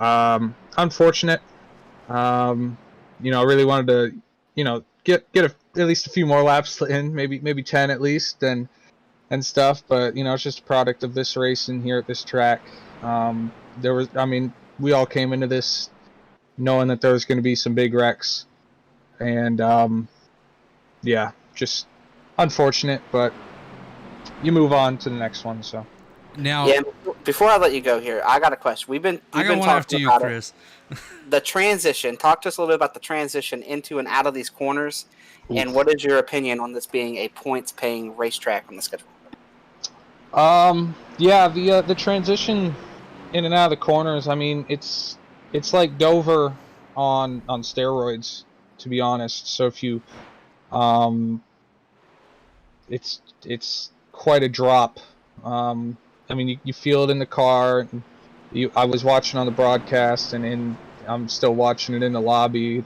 unfortunate. You know, I really wanted to, you know, get at least a few more laps in, maybe 10 at least, and stuff. But you know, it's just a product of this racing here at this track. I mean, we all came into this knowing that there was going to be some big wrecks, and yeah, just unfortunate. But you move on to the next one. So now, yeah, before I let you go here, I got a question. We've been talking after you, about Chris. The transition. Talk to us a little bit about the transition into and out of these corners, and what is your opinion on this being a points-paying racetrack on the schedule? Yeah, the transition in and out of the corners. I mean, it's like Dover on steroids, to be honest. So if you, it's quite a drop, and I mean, you feel it in the car. I was watching on the broadcast, and I'm still watching it in the lobby.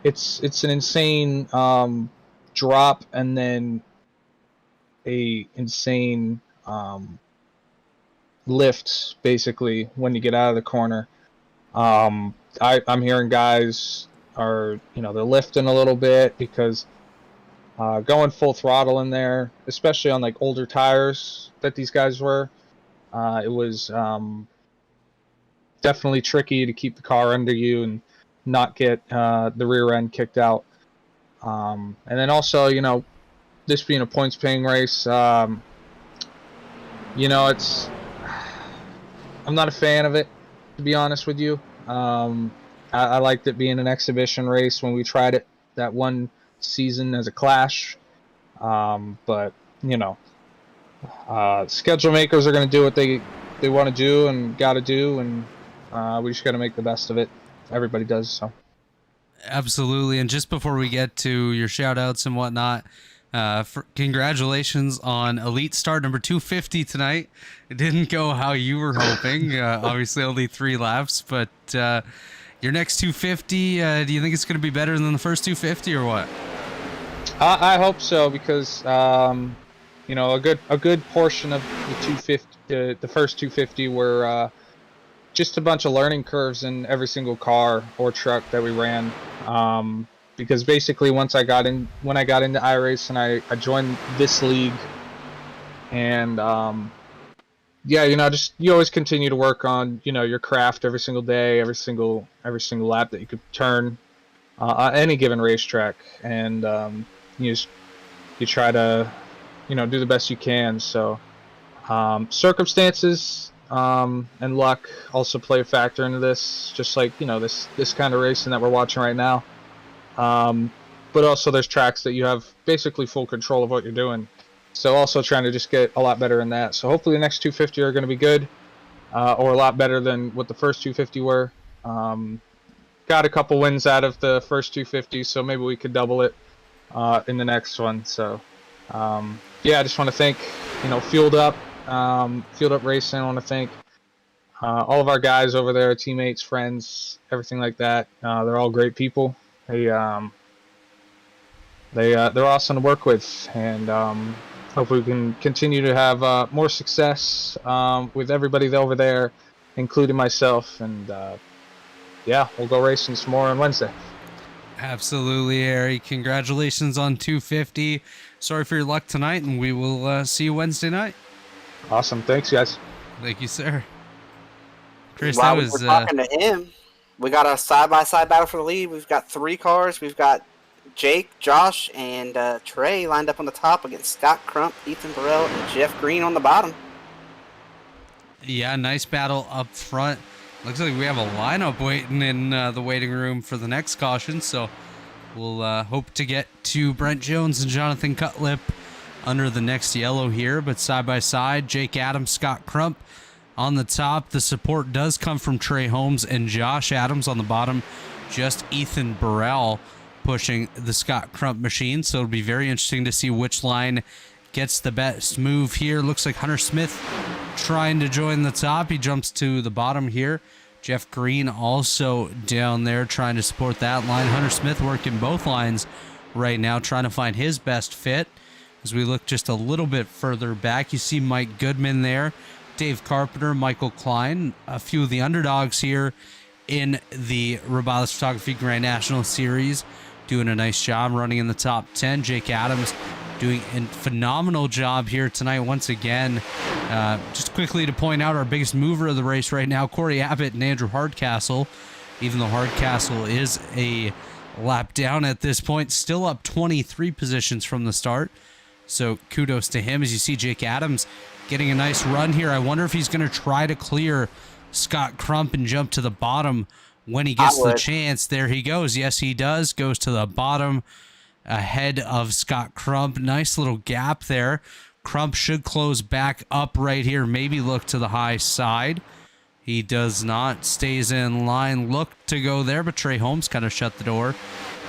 It's an insane drop, and then a insane lift basically when you get out of the corner. I'm hearing guys are, they're lifting a little bit because going full throttle in there, especially on like older tires that these guys were, it was definitely tricky to keep the car under you and not get the rear end kicked out. And then also, this being a points paying race, it's, I'm not a fan of it, to be honest with you. I liked it being an exhibition race when we tried it that one season as a clash. But schedule makers are going to do what they want to do and got to do, and we just got to make the best of it. Everybody does. So Absolutely. And just before we get to your shout outs and whatnot, congratulations on elite start number 250 tonight. It didn't go how you were hoping. Obviously only 3 laps, but your next 250, do you think it's going to be better than the first 250 or what? I hope so, because a good portion of the 250, the first 250 were just a bunch of learning curves in every single car or truck that we ran. Because basically when I got into iRacing, I joined this league, and you always continue to work on your craft every single day, every single lap that you could turn on any given racetrack, and you try to do the best you can. So circumstances and luck also play a factor into this, just like this kind of racing that we're watching right now. But also there's tracks that you have basically full control of what you're doing. So also trying to just get a lot better in that. So hopefully the next 250 are going to be good, or a lot better than what the first 250 were. Got a couple wins out of the first 250, so maybe we could double it in the next one. So I just want to thank Fueled Up Racing. I want to thank all of our guys over there, teammates, friends, everything like that. They're all great people. They're awesome to work with, and hope we can continue to have more success with everybody over there, including myself. And we'll go racing some more on Wednesday. Absolutely, Harry. Congratulations on 250. Sorry for your luck tonight, and we will see you Wednesday night. Awesome. Thanks, guys. Thank you, sir. Chris, While that we was were talking to him, we got a side-by-side battle for the lead. We've got 3 cars. We've got Jake, Josh, and Trey lined up on the top against Scott Crump, Ethan Burrell, and Jeff Green on the bottom. yeah, nice battle up front. Looks like we have a lineup waiting in the waiting room for the next caution, so we'll hope to get to Brent Jones and Jonathan Cutlip under the next yellow here. But side by side, Jake Adams, Scott Crump on the top. The support does come from Trey Holmes and Josh Adams on the bottom. Just Ethan Burrell pushing the Scott Crump machine. So it'll be very interesting to see which line gets the best move here. Looks like Hunter Smith trying to join the top. He jumps to the bottom here. Jeff Green also down there trying to support that line. Hunter Smith working both lines right now, trying to find his best fit. As we look just a little bit further back, you see Mike Goodman there, Dave Carpenter, Michael Klein, a few of the underdogs here in the Rebilas Photography Grand National Series, doing a nice job running in the top 10. Jake Adams doing a phenomenal job here tonight once again. Just quickly to point out our biggest mover of the race right now, Corey Abbott and Andrew Hardcastle. Even though Hardcastle is a lap down at this point, still up 23 positions from the start. So kudos to him. As you see Jake Adams getting a nice run here. I wonder if he's going to try to clear Scott Crump and jump to the bottom when he gets the chance. There he goes. Yes, he does. Goes to the bottom ahead of Scott Crump. Nice little gap there. Crump should close back up right here. Maybe look to the high side. He does not. Stays in line. Looked to go there, but Trey Holmes kind of shut the door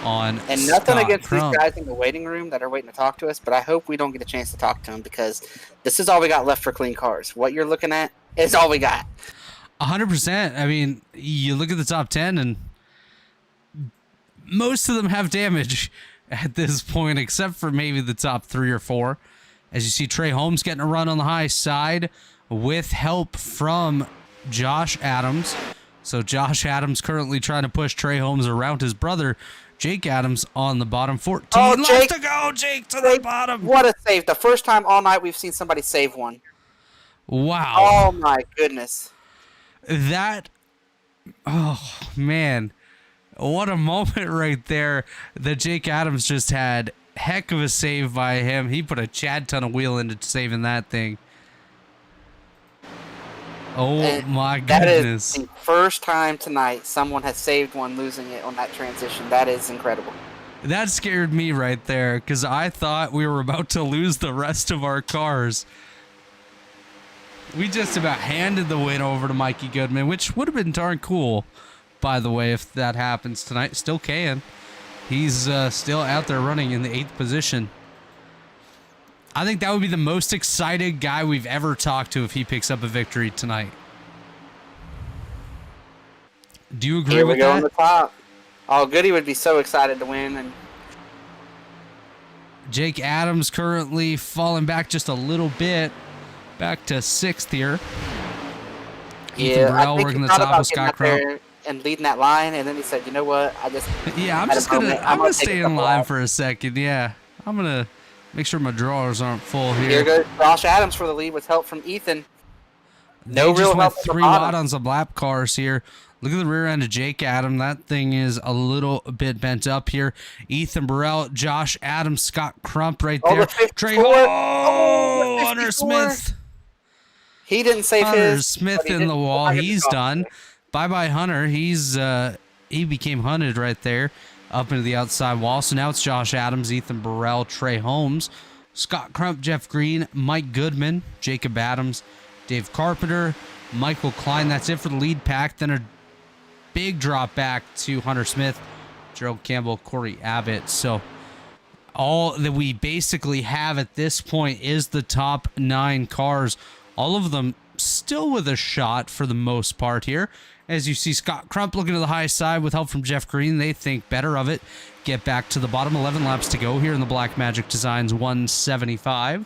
on And nothing Scott against Crump. these guys in the waiting room that are waiting to talk to us, but I hope we don't get a chance to talk to them because this is all we got left for clean cars. What you're looking at is all we got. 100%. I mean, you look at the top 10 and most of them have damage at this point, except for maybe the top 3 or 4. As you see, Trey Holmes getting a run on the high side with help from Josh Adams. So Josh Adams currently trying to push Trey Holmes around his brother, Jake Adams, on the bottom. 14 left Jake. to go. Jake to the bottom. What a save. The first time all night we've seen somebody save one. Wow. Oh, my goodness. That, oh, man. What a moment right there that Jake Adams just had. Heck of a save by him. He put a Chad ton of wheel into saving that thing. Oh, And my that goodness. is the first time tonight someone has saved one losing it on that transition. That is incredible. That scared me right there because I thought we were about to lose the rest of our cars. We just about handed the win over to Mikey Goodman, which would have been darn cool, by the way, if that happens tonight. Still can. He's still out there running in the 8th position. I think that would be the most excited guy we've ever talked to if he picks up a victory tonight. Do you agree Here with we go on that? the top. Oh, Goody would be so excited to win. And Jake Adams currently falling back just a little bit. Back to 6th here. Ethan Burrell working the top with Scott Crump. And leading that line, and then he said, "You know what? Yeah, I'm gonna stay in line for a second. Yeah, I'm gonna make sure my drawers aren't full here. Here goes Josh Adams for the lead with help from Ethan. No real just went help from the 3 bottom. wide on some lap cars here. Look at the rear end of Jake Adams. That thing is a little bit bent up here. Ethan Burrell, Josh Adams, Scott Crump right Oh, there. the 54. Trey Oh, the Hunter 54. Smith. He didn't save Hunter his. Smith but he in did the wall. fire He's the car. done. Bye-bye, Hunter. He became hunted right there up into the outside wall. So now it's Josh Adams, Ethan Burrell, Trey Holmes, Scott Crump, Jeff Green, Mike Goodman, Jacob Adams, Dave Carpenter, Michael Klein. That's it for the lead pack. Then a big drop back to Hunter Smith, Gerald Campbell, Corey Abbott. So all that we basically have at this point is the top 9 cars. All of them still with a shot for the most part here. As you see Scott Crump looking to the high side with help from Jeff Green. They think better of it. Get back to the bottom. 11 laps to go here in the Black Magic Designs 175.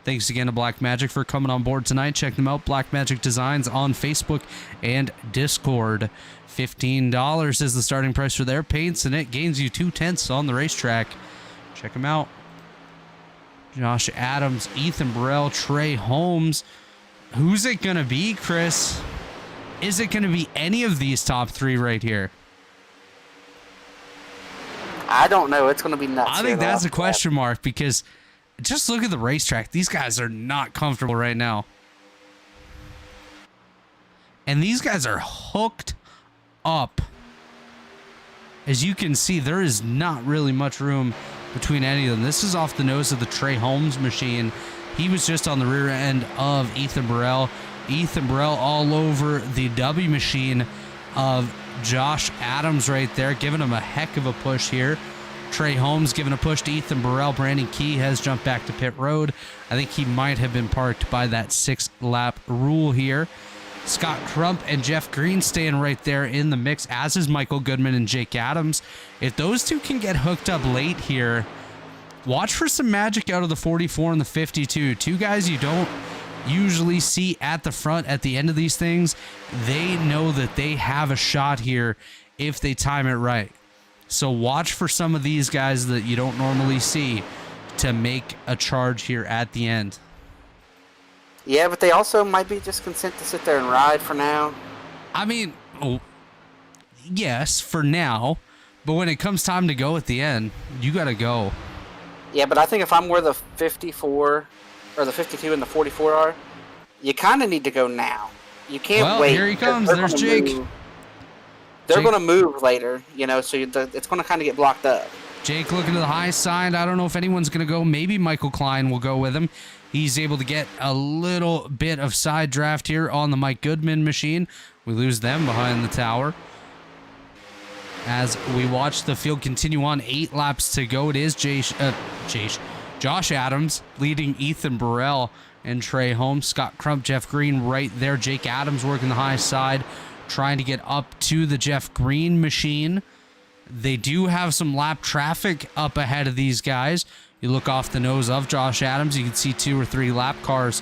Thanks again to Black Magic for coming on board tonight. Check them out. Black Magic Designs on Facebook and Discord. $15 is the starting price for their paints, and it gains you 2/10 on the racetrack. Check them out. Josh Adams, Ethan Burrell, Trey Holmes. Who's it going to be, Chris? Is it going to be any of these top 3 right here? I don't know. It's going to be nuts. I think that's a question mark because just look at the racetrack. These guys are not comfortable right now. And these guys are hooked up. As you can see, there is not really much room between any of them. This is off the nose of the Trey Holmes machine. He was just on the rear end of Ethan Burrell. Ethan Burrell all over the W machine of Josh Adams right there, giving him a heck of a push here. Trey Holmes giving a push to Ethan Burrell. Brandon Key has jumped back to pit road. I think he might have been parked by that 6-lap rule here. Scott Crump and Jeff Green staying right there in the mix, as is Michael Goodman and Jake Adams. If those two can get hooked up late here, watch for some magic out of the 44 and the 52. Two guys you don't usually see at the front at the end of these things. They know that they have a shot here if they time it right. So watch for some of these guys that you don't normally see to make a charge here at the end. Yeah, but they also might be just content to sit there and ride for now. I mean, yes, for now. But when it comes time to go at the end, you got to go. Yeah, but I think if I'm where the 54 or the 52 and the 44 are, you kind of need to go now. You can't Well, wait. here he because comes. they're There's gonna Jake. They're Jake. going to move later, you know, so it's going to kind of get blocked up. Jake looking to the high side. I don't know if anyone's going to go. Maybe Michael Klein will go with him. He's able to get a little bit of side draft here on the Mike Goodman machine We lose them behind the tower. As we watch the field continue on, 8 laps to go. It is Josh Adams leading Ethan Burrell and Trey Holmes. Scott Crump, Jeff Green right there. Jake Adams working the high side, trying to get up to the Jeff Green machine. They do have some lap traffic up ahead of these guys. You look off the nose of Josh Adams, you can see 2 or 3 lap cars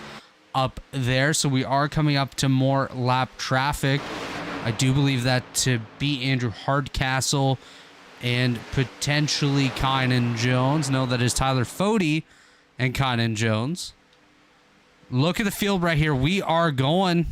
up there. So we are coming up to more lap traffic. I do believe that to be Andrew Hardcastle and potentially Kynan Jones. No, that is Tyler Fody and Kynan Jones. Look at the field right here. We are going.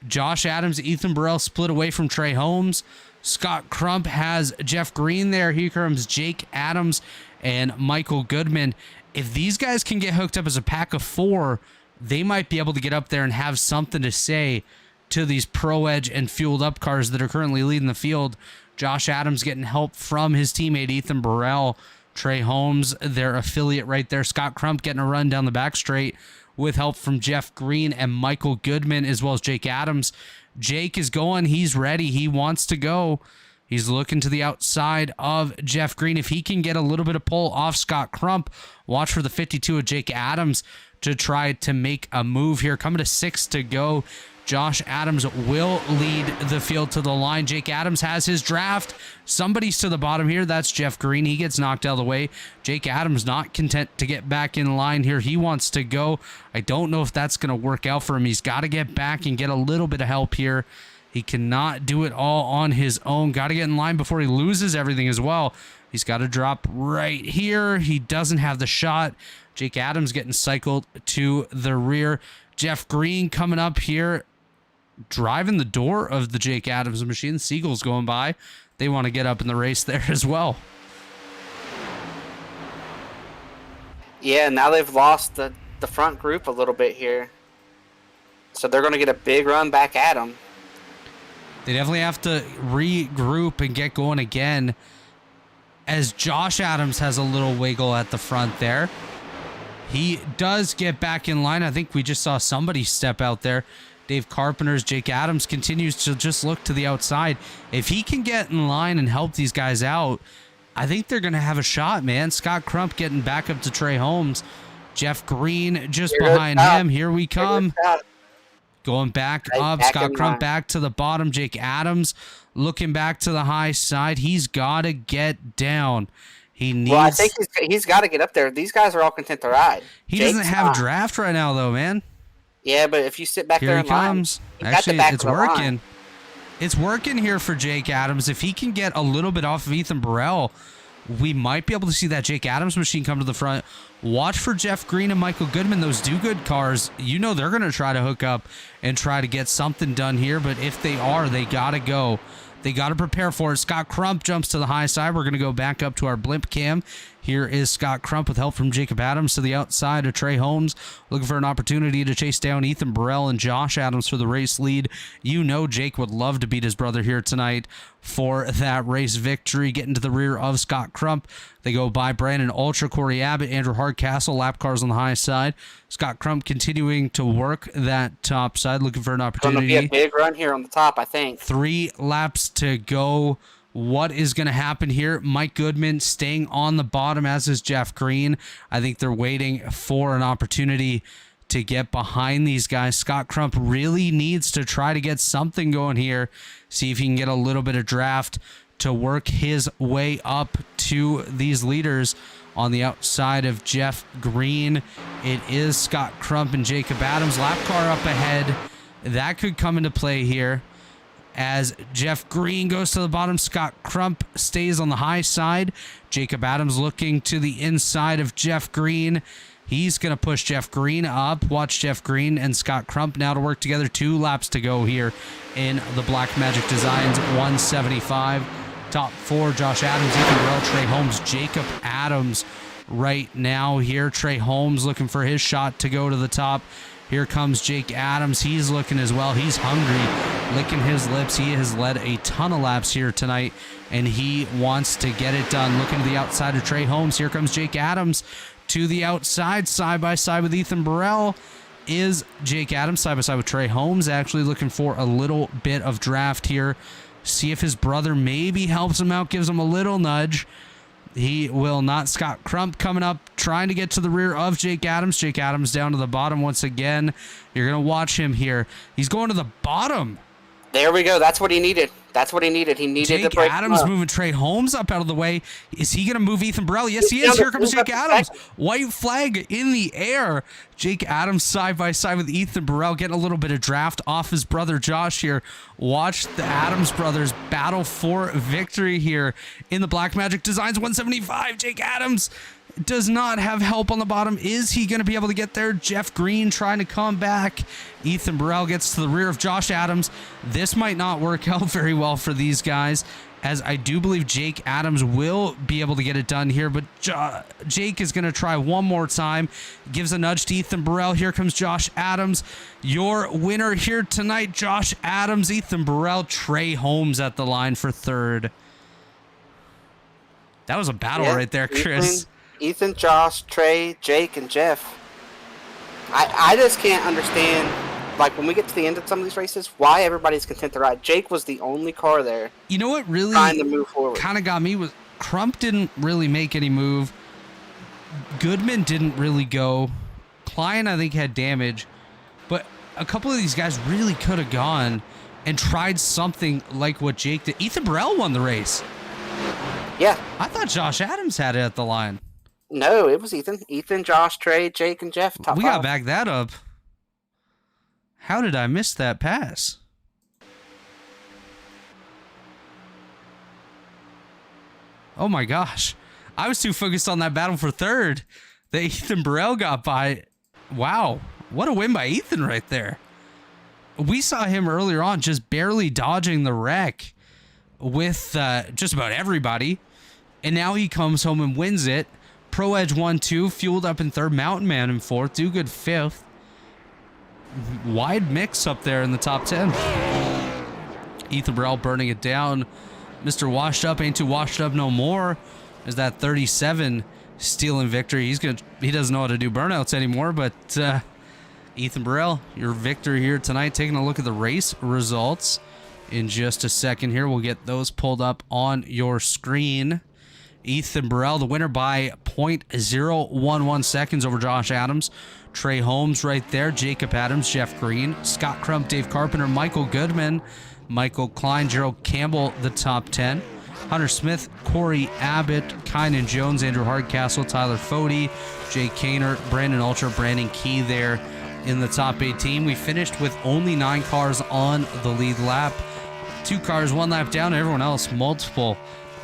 Josh Adams, Ethan Burrell split away from Trey Holmes. Scott Crump has Jeff Green there. Here comes Jake Adams and Michael Goodman. If these guys can get hooked up as a pack of 4, they might be able to get up there and have something to say to these Pro Edge and fueled up cars that are currently leading the field. Josh Adams getting help from his teammate Ethan Burrell. Trey Holmes, their affiliate right there. Scott Crump getting a run down the back straight with help from Jeff Green and Michael Goodman, as well as Jake Adams. Jake is going. He's ready. He wants to go. He's looking to the outside of Jeff Green. If he can get a little bit of pull off Scott Crump, watch for the 52 of Jake Adams to try to make a move here. Coming to 6 to go. Josh Adams will lead the field to the line. Jake Adams has his draft. Somebody's to the bottom here. That's Jeff Green. He gets knocked out of the way. Jake Adams not content to get back in line here. He wants to go. I don't know if that's going to work out for him. He's got to get back and get a little bit of help here. He cannot do it all on his own. Got to get in line before he loses everything as well. He's got to drop right here. He doesn't have the shot. Jake Adams getting cycled to the rear. Jeff Green coming up here, driving the door of the Jake Adams machine. Seagulls going by. They want to get up in the race there as well. Yeah, now they've lost the front group a little bit here. So they're going to get a big run back at them. They definitely have to regroup and get going again, as Josh Adams has a little wiggle at the front there. He does get back in line. I think we just saw somebody step out there. Dave Carpenter's Jake Adams continues to just look to the outside. If he can get in line and help these guys out, I think they're going to have a shot, man. Scott Crump getting back up to Trey Holmes. Jeff Green just behind him. Here we come. Going back up. Scott Crump back to the bottom. Jake Adams looking back to the high side. He's got to get down. He needs. Well, I think he's got to get up there. These guys are all content to ride. He doesn't have a draft right now, though, man. Yeah, but if you sit back there in line, actually, it's working. It's working here for Jake Adams. If he can get a little bit off of Ethan Burrell, we might be able to see that Jake Adams machine come to the front. Watch for Jeff Green and Michael Goodman, those do-good cars. You know they're going to try to hook up and try to get something done here, but if they are, they got to go. They got to prepare for it. Scott Crump jumps to the high side. We're going to go back up to our blimp cam. Here is Scott Crump with help from Jacob Adams to the outside of Trey Holmes, looking for an opportunity to chase down Ethan Burrell and Josh Adams for the race lead. You know Jake would love to beat his brother here tonight for that race victory. Getting to the rear of Scott Crump. They go by Brandon Ultra, Corey Abbott, Andrew Hardcastle, lap cars on the high side. Scott Crump continuing to work that top side, looking for an opportunity. Going to be a big run here on the top, I think. 3 laps to go. What is going to happen here? Mike Goodman staying on the bottom, as is Jeff Green. I think they're waiting for an opportunity to get behind these guys. Scott Crump really needs to try to get something going here. See if he can get a little bit of draft to work his way up to these leaders on the outside of Jeff Green. It is Scott Crump and Jacob Adams. Lap car up ahead. That could come into play here. As Jeff Green goes to the bottom, Scott Crump stays on the high side. Jacob Adams looking to the inside of Jeff Green. He's going to push Jeff Green up. Watch Jeff Green and Scott Crump now to work together. 2 laps to go here in the Black Magic Designs 175. Top 4, Josh Adams, Ethan Burrell, Trey Holmes, Jacob Adams right now here. Trey Holmes looking for his shot to go to the top. Here comes Jake Adams. He's looking as well. He's hungry, licking his lips. He has led a ton of laps here tonight, and he wants to get it done. Looking to the outside of Trey Holmes. Here comes Jake Adams to the outside, side by side with Ethan Burrell. is Jake Adams side by side with Trey Holmes, actually looking for a little bit of draft here. See if his brother maybe helps him out, gives him a little nudge. He will not. Scott Crump coming up, trying to get to the rear of Jake Adams. Jake Adams down to the bottom once again. You're going to watch him here. He's going to the bottom. There we go. That's what he needed. That's what he needed. He needed Jake to break Adams him up. moving Trey Holmes up out of the way. Is he going to move Ethan Burrell? Yes, he is. Here comes Jake Adams. White flag in the air. Jake Adams side by side with Ethan Burrell, getting a little bit of draft off his brother Josh here. Watch the Adams brothers battle for victory here in the Blackmagic Designs 175. Jake Adams does not have help on the bottom. Is he going to be able to get there? Jeff Green trying to come back. Ethan Burrell gets to the rear of Josh Adams. This might not work out very well for these guys, as I do believe Jake Adams will be able to get it done here, but Jake is going to try one more time. Gives a nudge to Ethan Burrell. Here comes Josh Adams. Your winner here tonight, Josh Adams, Ethan Burrell, Trey Holmes at the line for third. That was a battle right there, Chris. Ethan, Josh, Trey, Jake, and Jeff. I just can't understand, like, when we get to the end of some of these races, why everybody's content to ride. Jake was the only car there. You know what really trying to move forward. Kind of got me was Crump didn't really make any move. Goodman didn't really go. Klein, I think, had damage. But a couple of these guys really could have gone and tried something like what Jake did. Ethan Burrell won the race. Yeah. I thought Josh Adams had it at the line. No, it was Ethan. Ethan, Josh, Trey, Jake, and Jeff. Top we five. got to back that up. How did I miss that pass? Oh my gosh. I was too focused on that battle for third that Ethan Burrell got by. Wow. What a win by Ethan right there. We saw him earlier on just barely dodging the wreck with just about everybody. And now he comes home and wins it. Pro Edge 1-2, fueled up in third, Mountain Man in fourth, Do Good fifth. Wide mix up there in the top 10. Ethan Burrell burning it down. Mr. Washed Up ain't too washed up no more. Is that 37 stealing victory? He doesn't know how to do burnouts anymore, but Ethan Burrell, your victor here tonight. Taking a look at the race results in just a second here. We'll get those pulled up on your screen. Ethan Burrell, the winner by 0.011 seconds over Josh Adams. Trey Holmes right there. Jacob Adams, Jeff Green, Scott Crump, Dave Carpenter, Michael Goodman, Michael Klein, Gerald Campbell, the top 10. Hunter Smith, Corey Abbott, Kynan Jones, Andrew Hardcastle, Tyler Fody, Jay Kaner, Brandon Ultra, Brandon Key there in the top 18. We finished with only 9 cars on the lead lap. 2 cars, 1 lap down. Everyone else multiple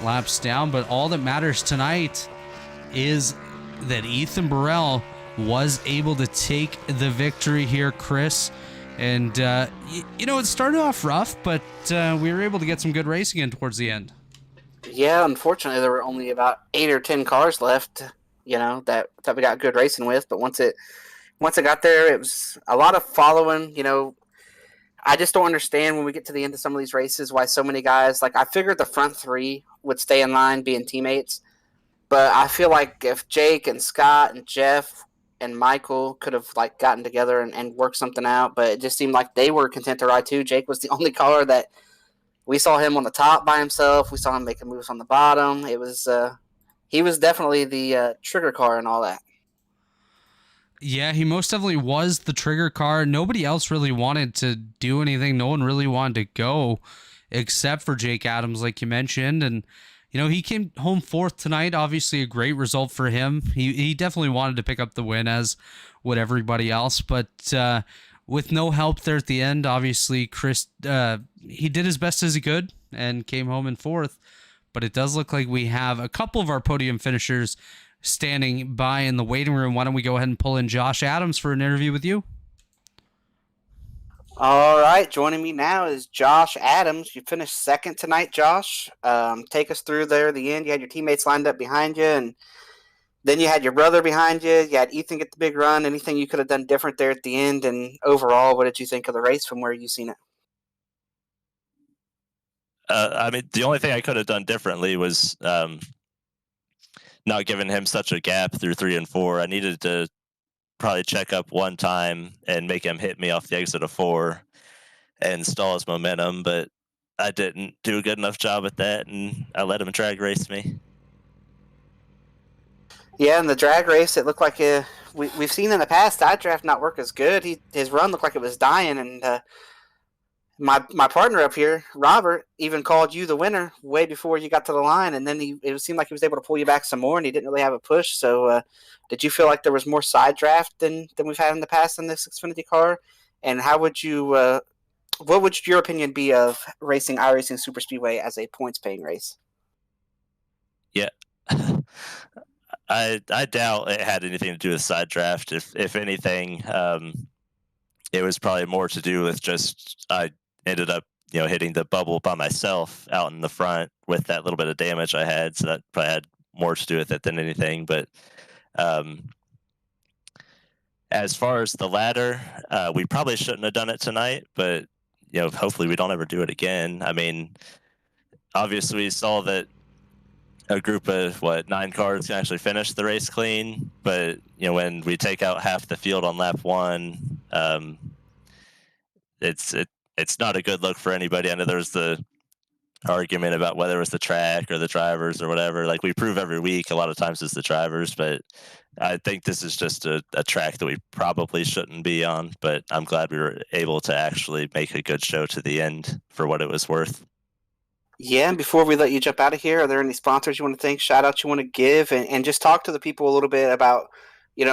laps down, but all that matters tonight is that Ethan Burrell was able to take the victory here, Chris. And, you know, it started off rough, but we were able to get some good racing in towards the end. Yeah, unfortunately, there were only about 8 or 10 cars left, you know, that we got good racing with. But once it got there, it was a lot of following, you know. I just don't understand when we get to the end of some of these races why so many guys, like, I figured the front 3 would stay in line being teammates, but I feel like if Jake and Scott and Jeff and Michael could have, like, gotten together and worked something out, but it just seemed like they were content to ride too. Jake was the only car that we saw him on the top by himself. We saw him making moves on the bottom. It was he was definitely the trigger car and all that. Yeah, he most definitely was the trigger car. Nobody else really wanted to do anything. No one really wanted to go except for Jake Adams, like you mentioned. And, you know, he came home fourth tonight. Obviously a great result for him. He definitely wanted to pick up the win, as would everybody else. But with no help there at the end, obviously Chris, he did his best as he could and came home in fourth. But it does look like we have a couple of our podium finishers standing by in the waiting room. Why don't we go ahead and pull in Josh Adams for an interview with you? All right, joining me now is Josh Adams. You finished second tonight, Josh. Take us through there at the end. You had your teammates lined up behind you, and then you had your brother behind you. You had Ethan get the big run. Anything you could have done different there at the end? And overall, what did you think of the race from where you seen it? I mean, the only thing I could have done differently was not giving him such a gap through 3 and 4. I needed to probably check up one time and make him hit me off the exit of 4 and stall his momentum, but I didn't do a good enough job at that, and I let him drag race me. Yeah, in the drag race, it looked like we've seen in the past iDraft not work as good. His run looked like it was dying, and my partner up here, Robert, even called you the winner way before you got to the line, and then it seemed like he was able to pull you back some more, and he didn't really have a push. So, did you feel like there was more side draft than we've had in the past in this Xfinity car? And how would you? What would your opinion be of racing iRacing Superspeedway as a points paying race? Yeah. I doubt it had anything to do with side draft. If anything, it was probably more to do with just I ended up hitting the bubble by myself out in the front with that little bit of damage I had, so that probably had more to do with it than anything. But as far as the ladder, we probably shouldn't have done it tonight, but hopefully we don't ever do it again. I mean, obviously we saw that a group of 9 cars can actually finish the race clean, but when we take out half the field on lap 1, it's not a good look for anybody. I know there's the argument about whether it was the track or the drivers or whatever. Like we prove every week, a lot of times it's the drivers, but I think this is just a track that we probably shouldn't be on. But I'm glad we were able to actually make a good show to the end for what it was worth. Yeah, and before we let you jump out of here, are there any sponsors you want to thank, shout outs you want to give, and just talk to the people a little bit about,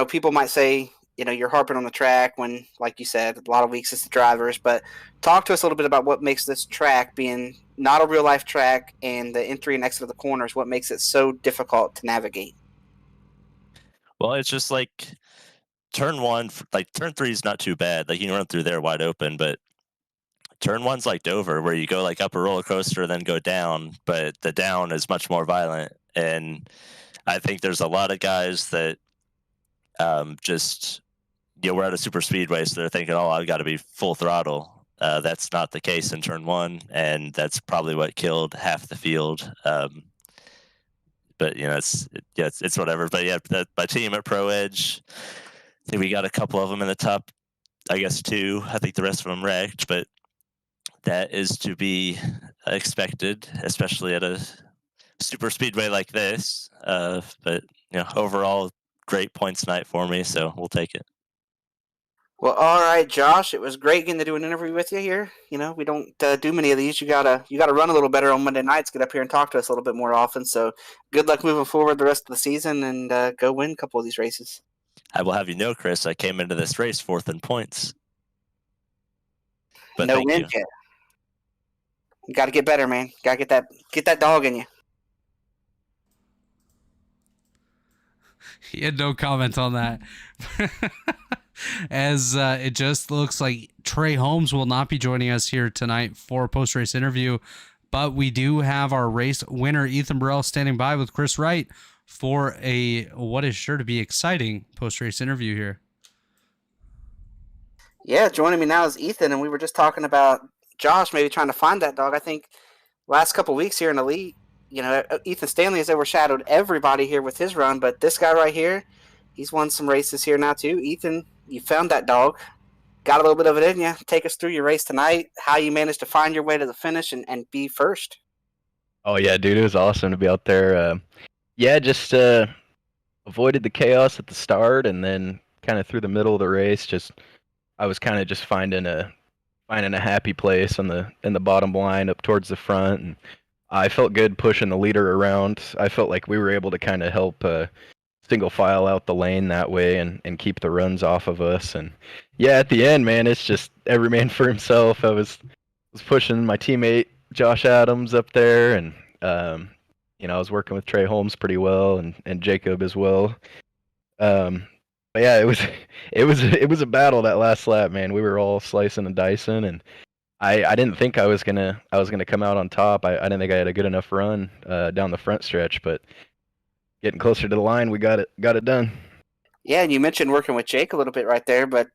people might say, you're harping on the track when, like you said, a lot of weeks it's the drivers, but talk to us a little bit about what makes this track, being not a real life track and the entry and exit of the corners, what makes it so difficult to navigate. Well, it's just like turn 1, like turn 3 is not too bad. Like you can run through there wide open, but turn 1's like Dover, where you go like up a roller coaster, then go down, but the down is much more violent. And I think there's a lot of guys that just we're at a super speedway, so they're thinking, oh, I've got to be full throttle. That's not the case in turn 1, and that's probably what killed half the field. But it's whatever. But yeah, my team at Pro Edge, I think we got a couple of them in the top, I guess 2. I think the rest of them wrecked, but that is to be expected, especially at a super speedway like this. But overall, great points night for me, so we'll take it. Well, all right, Josh, it was great getting to do an interview with you here. We don't do many of these. You gotta run a little better on Monday nights. Get up here and talk to us a little bit more often. So good luck moving forward the rest of the season, and go win a couple of these races. I will have you know, Chris, I came into this race 4th in points. But no thank win you. yet. You got to get better, man. Got to get that dog in you. He had no comment on that. As it just looks like Trey Holmes will not be joining us here tonight for a post-race interview, but we do have our race winner, Ethan Burrell, standing by with Chris Wright for what is sure to be exciting post-race interview here. Yeah, joining me now is Ethan, and we were just talking about Josh maybe trying to find that dog. I think last couple of weeks here in Elite, Ethan Stanley has overshadowed everybody here with his run, but this guy right here, he's won some races here now too. Ethan, you found that dog, got a little bit of it in you. Take us through your race tonight, how you managed to find your way to the finish and be first. Oh yeah, dude, it was awesome to be out there. Just avoided the chaos at the start, and then kind of through the middle of the race, I was kind of just finding a happy place in the bottom line up towards the front, and I felt good pushing the leader around. I felt like we were able to kind of help single file out the lane that way and keep the runs off of us. And yeah, at the end, man, it's just every man for himself. I was pushing my teammate Josh Adams up there, and I was working with Trey Holmes pretty well, and Jacob as well. But yeah, it was a battle that last lap, man. We were all slicing and dicing, and I didn't think I was gonna come out on top. I didn't think I had a good enough run down the front stretch, but getting closer to the line, we got it done. Yeah, and you mentioned working with Jake a little bit right there, but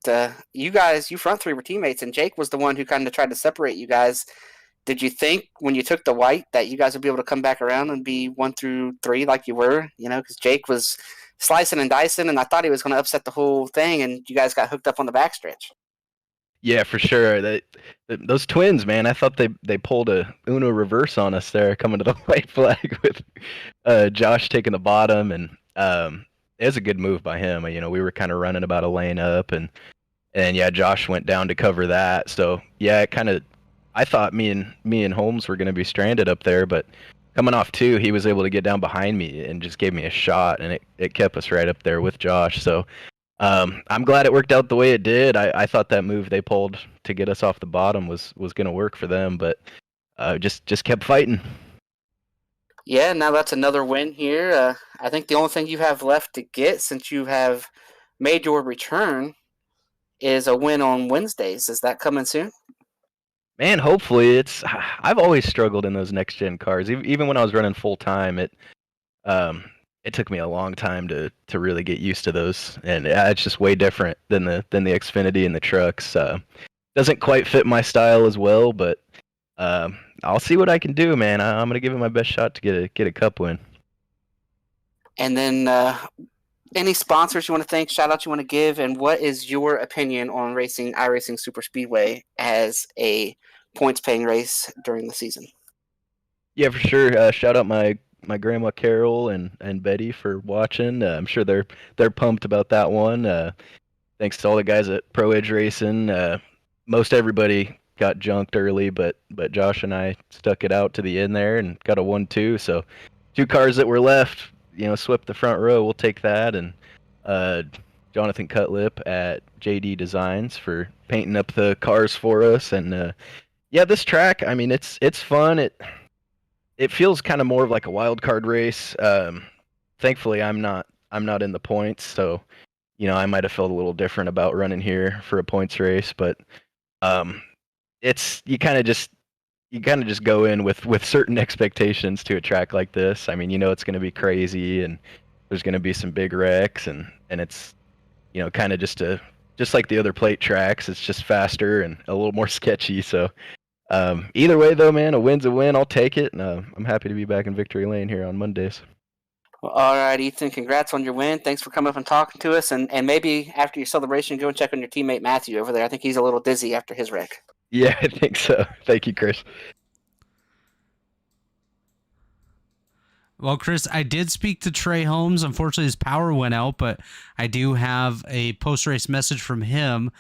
you front 3 were teammates, and Jake was the one who kind of tried to separate you guys. Did you think when you took the white that you guys would be able to come back around and be 1 through 3 like you were? Because Jake was slicing and dicing, and I thought he was going to upset the whole thing, and you guys got hooked up on the backstretch. Yeah, for sure. Those twins, man, I thought they pulled a Uno reverse on us there coming to the white flag with Josh taking the bottom, and it was a good move by him. You know, we were kind of running about a lane up, and yeah, Josh went down to cover that. So yeah, it kind of, I thought me and Holmes were going to be stranded up there, but coming off two, he was able to get down behind me and just gave me a shot, and it kept us right up there with Josh. So I'm glad it worked out the way it did. I thought that move they pulled to get us off the bottom was going to work for them, but just kept fighting. Yeah, now that's another win here. I think the only thing you have left to get since you have made your return is a win on Wednesdays. Is that coming soon? Man, hopefully. I've always struggled in those next gen cars. Even when I was running full time, it took me a long time to really get used to those, and it's just way different than the Xfinity and the trucks. Doesn't quite fit my style as well, but I'll see what I can do, man. I'm gonna give it my best shot to get a cup win. And then any sponsors you want to thank, shout out you want to give, and what is your opinion on racing iRacing Superspeedway as a points paying race during the season? Yeah, for sure. Shout out my grandma Carol and Betty for watching. I'm sure they're pumped about that one. Thanks to all the guys at Pro Edge Racing. Most everybody got junked early, but Josh and I stuck it out to the end there and got a 1-2. So 2 cars that were left, you know, swept the front row. We'll take that. And Jonathan Cutlip at JD Designs for painting up the cars for us. And yeah, this track, I mean, it's fun. It feels kind of more of like a wild card race. Thankfully, I'm not in the points, so you know I might have felt a little different about running here for a points race. But it's you kind of just go in with certain expectations to a track like this. I mean, you know it's going to be crazy, and there's going to be some big wrecks, and it's you know kind of just like the other plate tracks. It's just faster and a little more sketchy. So. Either way, though, man, a win's a win. I'll take it, and I'm happy to be back in victory lane here on Mondays. Well, all right, Ethan, congrats on your win. Thanks for coming up and talking to us. And maybe after your celebration, go and check on your teammate Matthew over there. I think he's a little dizzy after his wreck. Yeah, I think so. Thank you, Chris. Well, Chris, I did speak to Trey Holmes. Unfortunately, his power went out, but I do have a post-race message from him.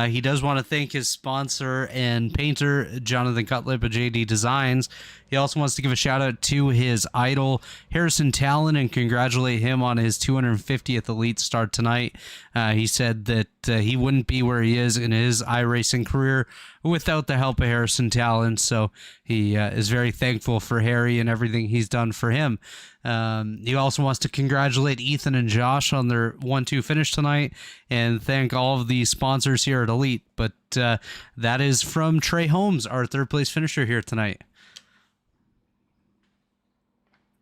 He does want to thank his sponsor and painter, Jonathan Cutlip of JD Designs. He also wants to give a shout-out to his idol, Harrison Talon, and congratulate him on his 250th Elite start tonight. He said that he wouldn't be where he is in his iRacing career without the help of Harrison Talon, so he is very thankful for Harry and everything he's done for him. He also wants to congratulate Ethan and Josh on their 1-2 finish tonight and thank all of the sponsors here at Elite. But that is from Trey Holmes, our third place finisher here tonight.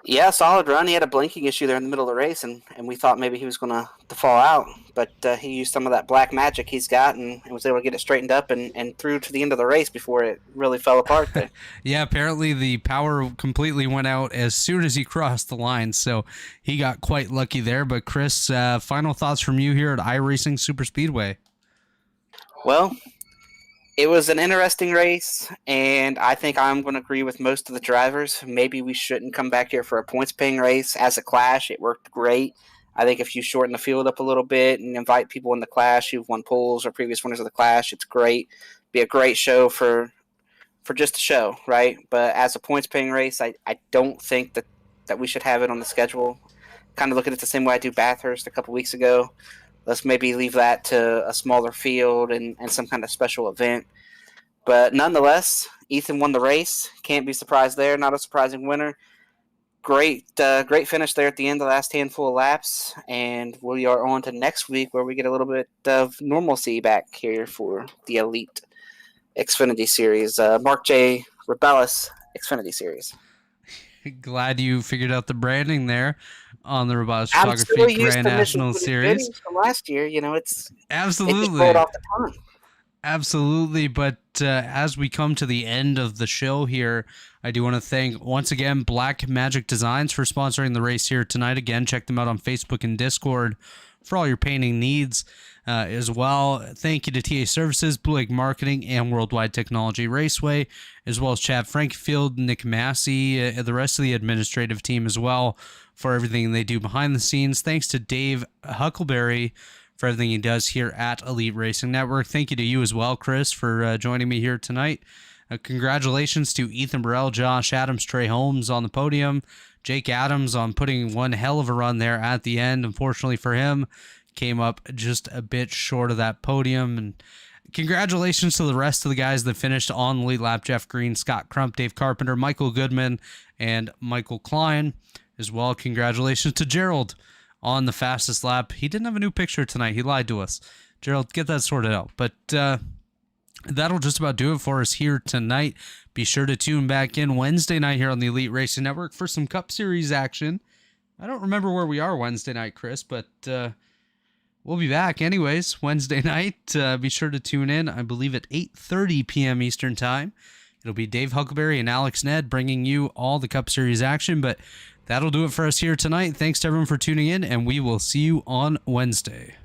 Yeah, solid run. He had a blinking issue there in the middle of the race, and we thought maybe he was going to fall out. But he used some of that black magic he's got and was able to get it straightened up and through to the end of the race before it really fell apart there. Yeah, apparently the power completely went out as soon as he crossed the line, so he got quite lucky there. But Chris, final thoughts from you here at iRacing Superspeedway. Well, it was an interesting race, and I think I'm going to agree with most of the drivers. Maybe we shouldn't come back here for a points-paying race. As a clash, it worked great. I think if you shorten the field up a little bit and invite people in the clash who've won polls or previous winners of the clash, it's great. Be a great show for just a show, right? But as a points-paying race, I don't think that we should have it on the schedule. Kind of look at it the same way I do Bathurst a couple weeks ago. Let's maybe leave that to a smaller field and some kind of special event. But nonetheless, Ethan won the race. Can't be surprised there. Not a surprising winner. Great finish there at the end, the last handful of laps. And we are on to next week where we get a little bit of normalcy back here for the Elite Xfinity Series. Mark J. Rebilas Xfinity Series. Glad you figured out the branding there on the Rebilas I'm Photography Grand National Series from last year. You know, it just absolutely rolled off the tongue. Absolutely, but as we come to the end of the show here, I do want to thank once again Black Magic Designs for sponsoring the race here tonight. Again, check them out on Facebook and Discord for all your painting needs as well. Thank you to TA Services, Blue Lake Marketing, and Worldwide Technology Raceway, as well as Chad Frankfield, Nick Massey, and the rest of the administrative team as well for everything they do behind the scenes. Thanks to Dave Huckleberry for everything he does here at Elite Racing Network. Thank you to you as well, Chris, for joining me here tonight. Congratulations to Ethan Burrell, Josh Adams, Trey Holmes on the podium, Jake Adams on putting one hell of a run there at the end. Unfortunately for him, came up just a bit short of that podium. And congratulations to the rest of the guys that finished on the lead lap: Jeff Green, Scott Crump, Dave Carpenter, Michael Goodman, and Michael Klein as well. Congratulations to Gerald on the fastest lap. He didn't have a new picture tonight. He lied to us. Gerald, get that sorted out. But that'll just about do it for us here tonight. Be sure to tune back in Wednesday night here on the Elite Racing Network for some Cup Series action. I don't remember where we are Wednesday night, Chris, but we'll be back anyways Wednesday night. Be sure to tune in, I believe at 8:30 p.m. Eastern Time. It'll be Dave Huckleberry and Alex Ned bringing you all the Cup Series action, but that'll do it for us here tonight. Thanks to everyone for tuning in, and we will see you on Wednesday.